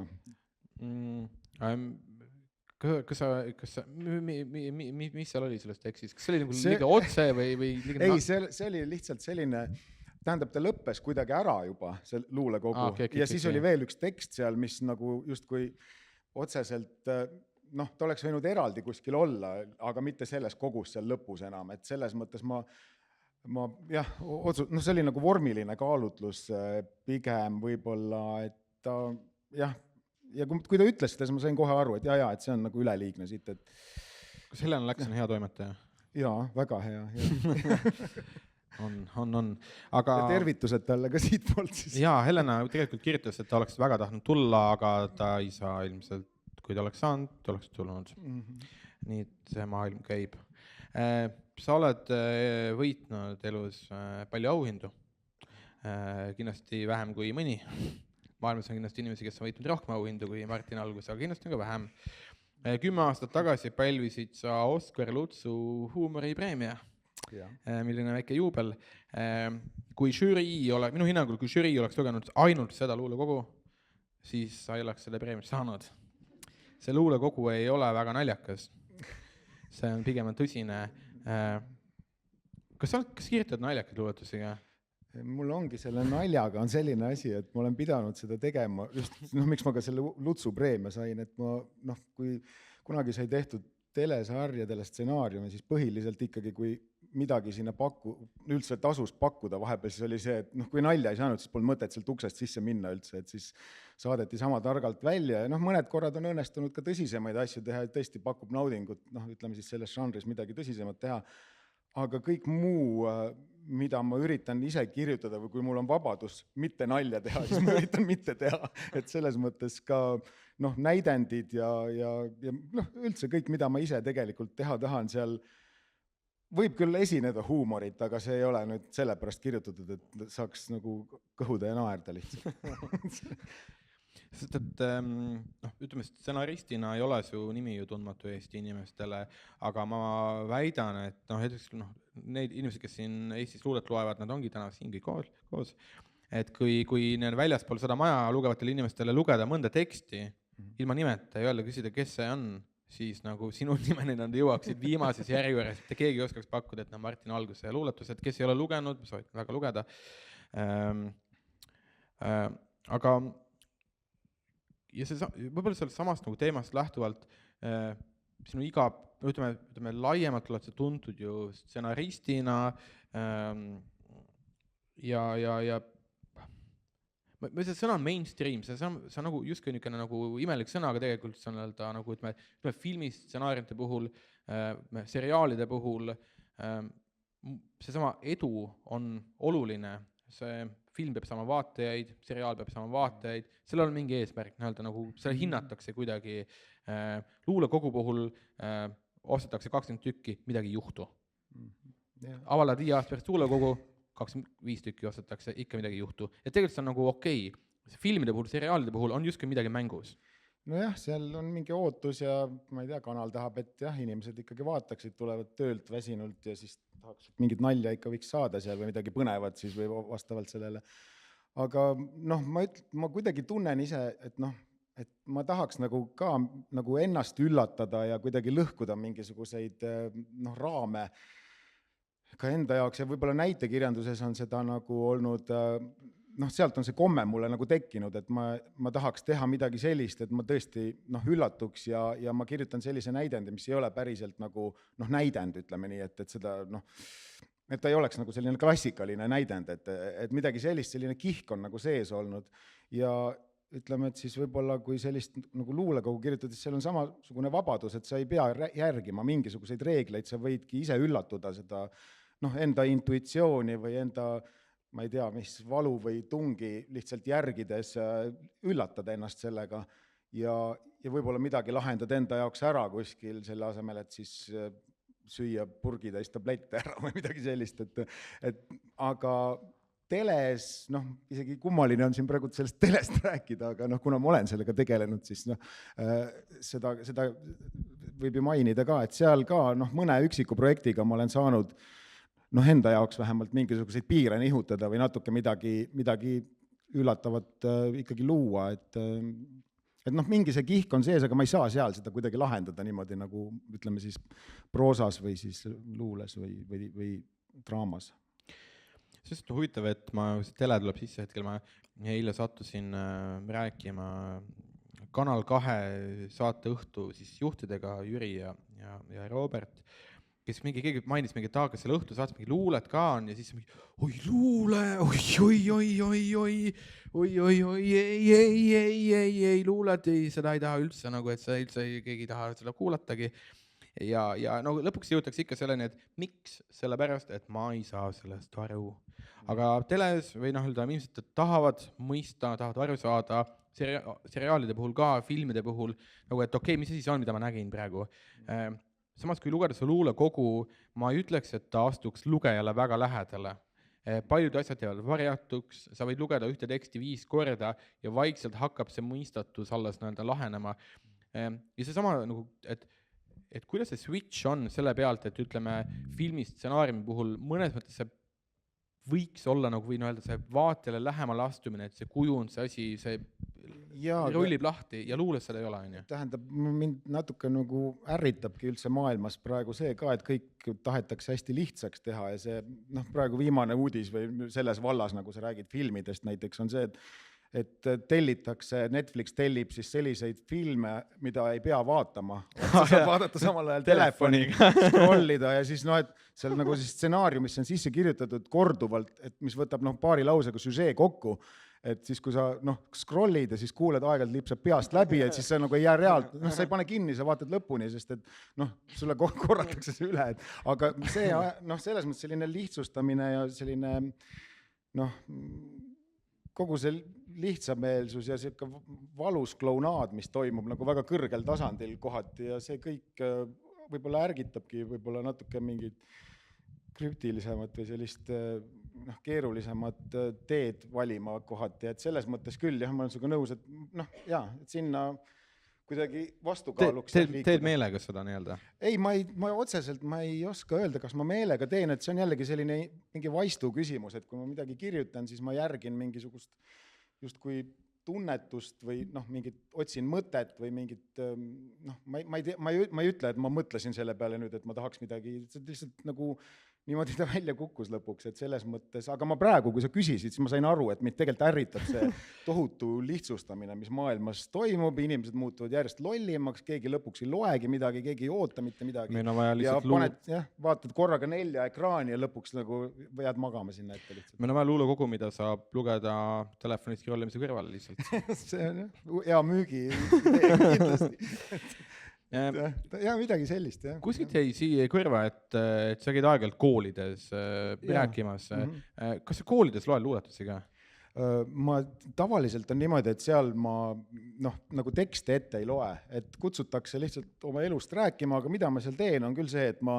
Speaker 1: Mis seal oli selles tekstis? Kas see oli nagu liiga otse või liiga...
Speaker 7: Ei, see oli lihtsalt selline, tähendab, ta lõppes kuidagi ära juba, see luulekogu, ja siis oli veel üks tekst seal, mis nagu justkui otseselt... ta oleks võinud eraldi kuskil olla, aga mitte selles kogus seal lõpus enam, et selles mõttes ma see oli nagu vormiline kaalutlus pigem võib-olla, et ta ja kui ta ütles seda, siis ma sain kohe aru, et et see on nagu üleliigne siit, et...
Speaker 1: Kas Helena Läks on hea toimetaja?
Speaker 7: Jaa, väga hea.
Speaker 1: On. Aga...
Speaker 7: Ja tervitused talle ka siit poolt siis.
Speaker 1: Jaa, Helena tegelikult kirjutas, et ta oleks väga tahtnud tulla, aga ta ei saa ilmselt, kui ta oleks saanud, ta oleks tulnud. Nii et see maailm käib. Sa oled võitnud elus palju auhindu. Kindlasti vähem kui mõni. Maailmas on kindlasti inimesi, kes on võitnud rohkem auhindu kui Martin Algus, aga kindlasti on ka vähem. 10 aastat tagasi pälvisid sa Oskar Lutsu huumoripreemia, milline väike juubel. Minu hinnangul, kui žürii oleks lugenud ainult seda luulekogu, siis sa ei oleks selle preemiat saanud. See luulekogu ei ole väga naljakas. See on pigem tõsine. Kas kirjutad naljakaid luuletusiga?
Speaker 7: Mul ongi selle naljaga on selline asi, et ma olen pidanud seda tegema, just miks ma ka selle Lutsu preemia sain, et ma kui kunagi sai tehtud telesarjadele stsenaariumi, siis põhiliselt ikkagi, kui midagi sinna üldse tasus pakkuda vahepeal, siis oli see, et kui nalja ei saanud, siis polnud mõtet sealt uksest sisse minna üldse, et siis saadeti sama targalt välja ja mõned korrad on õnnestunud ka tõsisemaid asju teha, et tõesti pakub naudingut, ütleme siis selles žanris midagi tõsisemat teha, aga kõik muu, mida ma üritan ise kirjutada või kui mul on vabadus mitte nalja teha, siis ma üritan mitte teha, et selles mõttes ka näidendid ja üldse kõik, mida ma ise tegelikult teha tahan seal, võib küll esineda huumorit, aga see ei ole nüüd sellepärast kirjutatud, et saaks nagu kõhuda ja naerda lihtsalt.
Speaker 1: Sest et ütleme, stsenaristina ei ole su nimi ju tundmatu Eesti inimestele, aga ma väidan, et need inimesed, kes siin Eestis luulet loevad, nad ongi täna siin kõik koos. Et kui need väljaspool seda maja lugevatele inimestele lugeda mõnda teksti ilma nimeta ja öelda, küsida, kes see on, siis nagu sinu nimeni nad jõuaksid viimases järjekorras, et keegi oskaks pakkuda, et Martin Alguse luuletus, et kes ei ole lugenud, soovitan väga lugeda. Aga ja võib-olla sellest samast nagu teemast lähtuvalt sinu ütleme laiemalt oled sa tuntud ju stsenaristina ja ma see sõna on mainstream, see on nagu justkui niisugune nagu imelik sõna, aga tegelikult see on nagu ütleme filmis, stsenaariumite puhul, seriaalide puhul, seesama edu on oluline, see film peab saama vaatajaid, seriaal peab saama vaatajaid, sellel on mingi eesmärk, nagu selle hinnatakse kuidagi, luulekogu puhul ostetakse 20 tükki, midagi ei juhtu. Avaldad 5 aasta pärast luulekogu, 25 tükki ostetakse, ikka midagi ei juhtu. Ja tegelikult see on nagu okei. Filmide puhul, seriaalide puhul on justkui midagi mängus.
Speaker 7: Nojah, seal on mingi ootus ja ma ei tea, kanal tahab, et inimesed ikkagi vaataksid, tulevad töölt väsinult ja siis tahaks, et mingit nalja ikka võiks saada seal või midagi põnevat siis või vastavalt sellele. Aga ma kuidagi tunnen ise, et ma tahaks nagu ka nagu ennast üllatada ja kuidagi lõhkuda mingisuguseid raame ka enda jaoks ja võib-olla näitekirjanduses on seda nagu olnud, sealt on see komme mulle nagu tekkinud, et ma tahaks teha midagi sellist, et ma tõesti üllatuks ja ma kirjutan sellise näidendi, mis ei ole päriselt nagu näidend, ütleme nii, et seda et ta ei oleks nagu selline klassikaline näidend, et midagi sellist, selline kihk on nagu sees olnud ja ütleme, et siis võib-olla kui sellist nagu luulekogu kirjutades, seal on samasugune vabadus, et sa ei pea järgima mingisuguseid reegleid, sa võidki ise üllatuda seda enda intuitsiooni või enda ma ei tea, mis valu või tungi lihtsalt järgides üllatada ennast sellega ja võib-olla midagi lahendada enda jaoks ära kuskil selle asemel, et siis süüa purgitäis tablette ära või midagi sellist, aga teles, isegi kummaline on siin praegu sellest telest rääkida, aga kuna ma olen sellega tegelenud, siis seda võib ju mainida ka, et seal ka mõne üksiku projektiga ma olen saanud enda jaoks vähemalt mingisuguseid piire nihutada või natuke midagi üllatavat ikkagi luua, et mingi see kihk on sees, aga ma ei saa seal seda kuidagi lahendada niimoodi nagu ütleme siis proosas või siis luules või draamas.
Speaker 1: Sest huvitav, et see tele tuleb sisse hetkel, ma eile sattusin rääkima Kanal 2 saate õhtu siis juhtidega Jüri ja Robert, kes keegi mainis mingi taga selle õhtu saates mingi luulet ka on ja siis mingi, oi luule, oi, ei luulet, seda ei taha üldse nagu, et see üldse keegi ei taha seda kuulatagi. Ja no lõpuks jõutakse ikka selleni, et miks? Sellepärast, et ma ei saa sellest aru. Aga teles või inimesed tahavad mõista, tahavad aru saada, seriaalide puhul ka, filmide puhul, nagu et okei, mis see siis on, mida ma nägin praegu. Samas, kui lugeda see luulekogu, ma ei ütleks, et ta astuks lugejale väga lähedale. Paljud asjad jäävad varjatuks, sa võid lugeda ühte teksti 5 korda ja vaikselt hakkab see mõistatus alles lahenema. Ja see sama, et kuidas see switch on selle pealt, et ütleme filmi stsenaariumi puhul mõnes mõttes see võiks olla või see vaatele lähemale astumine, et see kujund, see asi, see rullib lahti ja luules seda ei ole.
Speaker 7: Tähendab, mind natuke ärritabki üldse maailmas praegu see ka, et kõik tahetakse hästi lihtsaks teha ja see praegu viimane uudis või selles vallas, nagu sa räägid filmidest näiteks, on see, et Netflix tellib siis selliseid filme, mida ei pea vaatama. Sa saad vaadata samal ajal telefoniga, scrollida ja siis et seal siis stsenaariumisse on sisse kirjutatud korduvalt, et mis võtab paari lausega süžee kokku, et siis kui sa scrollid ja siis kuuled aeg-ajalt lipsab peast läbi, et siis see ei jää reaalt, sa ei pane kinni, sa vaatad lõpuni, sest et sulle korratakse see üle, aga see selles mõttes selline lihtsustamine ja selline kogu see lihtsameelsus ja selline valus klounaad, mis toimub väga kõrgel tasandil kohati ja see kõik võib-olla ärgitabki võib-olla natuke mingid krüptilisemat või sellist keerulisemat teed valima kohati, et selles mõttes küll, jah, ma olen sinuga nõus, et sinna kuidagi vastukaaluks
Speaker 1: teed meelega seda nii-öelda?
Speaker 7: Ei, ma otseselt ma ei oska öelda, kas ma meelega teen, et see on jällegi selline mingi vaistu küsimus, et kui ma midagi kirjutan, siis ma järgin mingisugust justkui tunnetust või mingit otsin mõtet või mingit ma ei ütle, et ma mõtlesin selle peale nüüd, et ma tahaks midagi, see lihtsalt niimoodi ta välja kukkus lõpuks, et selles mõttes, aga ma praegu, kui sa küsisid, siis ma sain aru, et mind tegelikult ärritab see tohutu lihtsustamine, mis maailmas toimub, inimesed muutuvad järjest lollimaks, keegi lõpuks ei loegi midagi, keegi ei oota mitte midagi.
Speaker 1: Meil on vaja
Speaker 7: lihtsalt vaatad korraga 4 ekraani ja lõpuks jääd magama sinna ette lihtsalt.
Speaker 1: Meil on vaja luulekogu, mida saab lugeda telefonist scrollimise kõrval lihtsalt.
Speaker 7: See on hea müügi kindlasti. Ja midagi sellist, jah.
Speaker 1: Kuskilt jäi siia kõrva, et sa käid aeg-ajalt koolides rääkimas. Kas sa koolides loed luuletusi ka?
Speaker 7: Ma tavaliselt on niimoodi, et seal ma tekste ette ei loe, et kutsutakse lihtsalt oma elust rääkima, aga mida ma seal teen, on küll see, et ma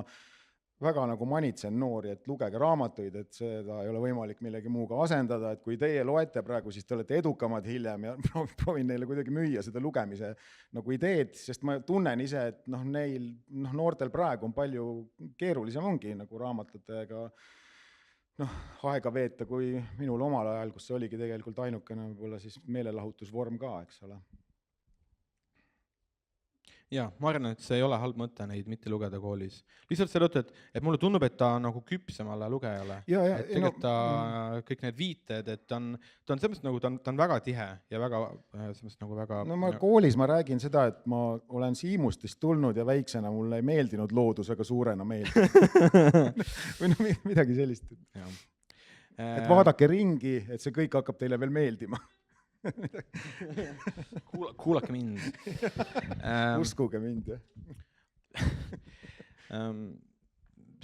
Speaker 7: väga manitsen noori, et lugege raamatuid, et seda ei ole võimalik millegi muuga asendada, et kui teie loete praegu, siis te olete edukamad hiljem ja proovin neile kuidagi müüa seda lugemise ideed, sest ma tunnen ise, et neil noortel praegu on palju keerulisem ongi raamatutega aega veeta kui minul omal ajal, kus see oligi tegelikult ainukene võib-olla siis meelelahutusvorm ka, eks ole.
Speaker 1: Ja, ma arvan, et see ei ole halb mõte neid mitte lugeda koolis. Lihtsalt see rõõtu, et mulle tundub, et ta on küpsemale lugejale. Et tegelikult ta kõik need viited, et ta on selles mõttes ta on väga tihe ja väga väga...
Speaker 7: No koolis ma räägin seda, et ma olen Siimustist tulnud ja väiksena mulle ei meeldinud loodus, aga suurena meeldib. Või midagi sellist. Et vaadake ringi, et see kõik hakkab teile veel meeldima.
Speaker 1: Kuulake mind.
Speaker 7: Uskuge mind, jah.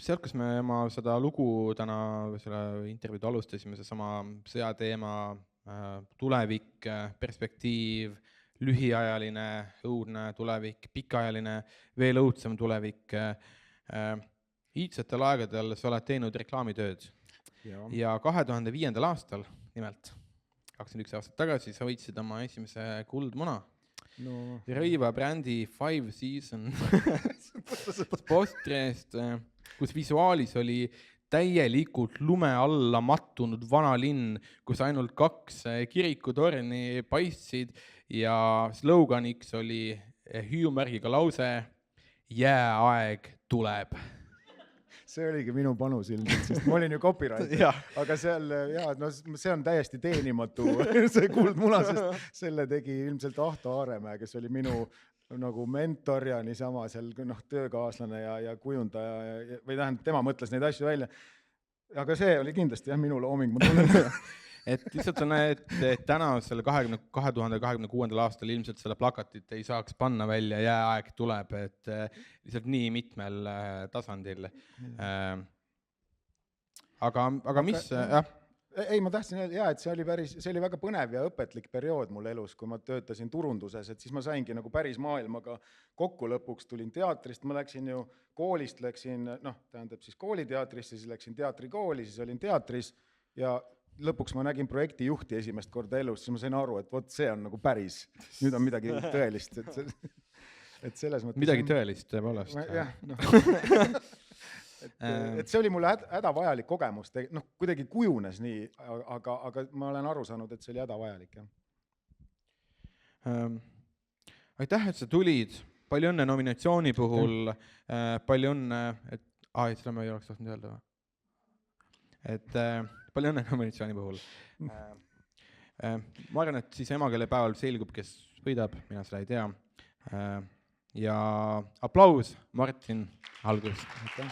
Speaker 1: Sealt, kus me seda lugu täna selle intervjuud alustasime, see sama sõjateema, tulevik, perspektiiv, lühiajaline, õudne tulevik, pikaajaline, veel õudsem tulevik. Iidsetel aegadel sa oled teinud reklaamitööd ja 2005. aastal nimelt 21 aastat tagasi sa võitsid oma esimese kuldmuna
Speaker 7: no
Speaker 1: Rõiva brändi 5 Season portreest, kus visuaalis oli täielikult lume alla mattunud vana linn, kus ainult 2 kirikutorni paistsid ja sloganiks oli hüüumärgiga lause jääaeg tuleb.
Speaker 7: see oligi minu panus ilmselt, sest ma olin ju copywriter, aga seal no see on täiesti teenimatu see kuldmuna, sest selle tegi ilmselt Ahto Aaremäe, kes oli minu nagu mentor ja niisama seal töökaaslane ja kujundaja või tähendab, tema mõtles neid asju välja. Aga see oli kindlasti minu looming, ma tunnen.
Speaker 1: Et lihtsalt sa näed, et täna selle 2026. aastal ilmselt selle plakatit ei saaks panna välja jääaeg tuleb, et lihtsalt nii mitmel tasandil. Aga mis, jah?
Speaker 7: Ei, ma tahtsin öelda, et see oli väga põnev ja õpetlik periood mul elus, kui ma töötasin turunduses, et siis ma saingi nagu päris maailmaga kokku, lõpuks tulin teatrist, ma läksin ju koolist, tähendab siis kooliteatrisse, siis läksin teatrikooli, siis olin teatris ja lõpuks ma nägin projektijuhti esimest korda elus, siis ma sain aru, et vot see on nagu päris, nüüd on midagi tõelist, et selles mõttes...
Speaker 1: Midagi tõelist, tõepoolest.
Speaker 7: Jah, et see oli mulle hädavajalik kogemus, kuidagi kujunes nii, aga ma olen aru saanud, et see oli hädavajalik.
Speaker 1: Aitäh, et sa tulid, palju õnne nominatsiooni puhul, palju õnne, et seda ma ei oleks tahtnud öelda. Et palju õnne nominatsiooni puhul. Ma arvan, et siis emakeelepäeval selgub, kes võidab, mina seda ei tea. Ja aplaus Martin algust. Aitäh.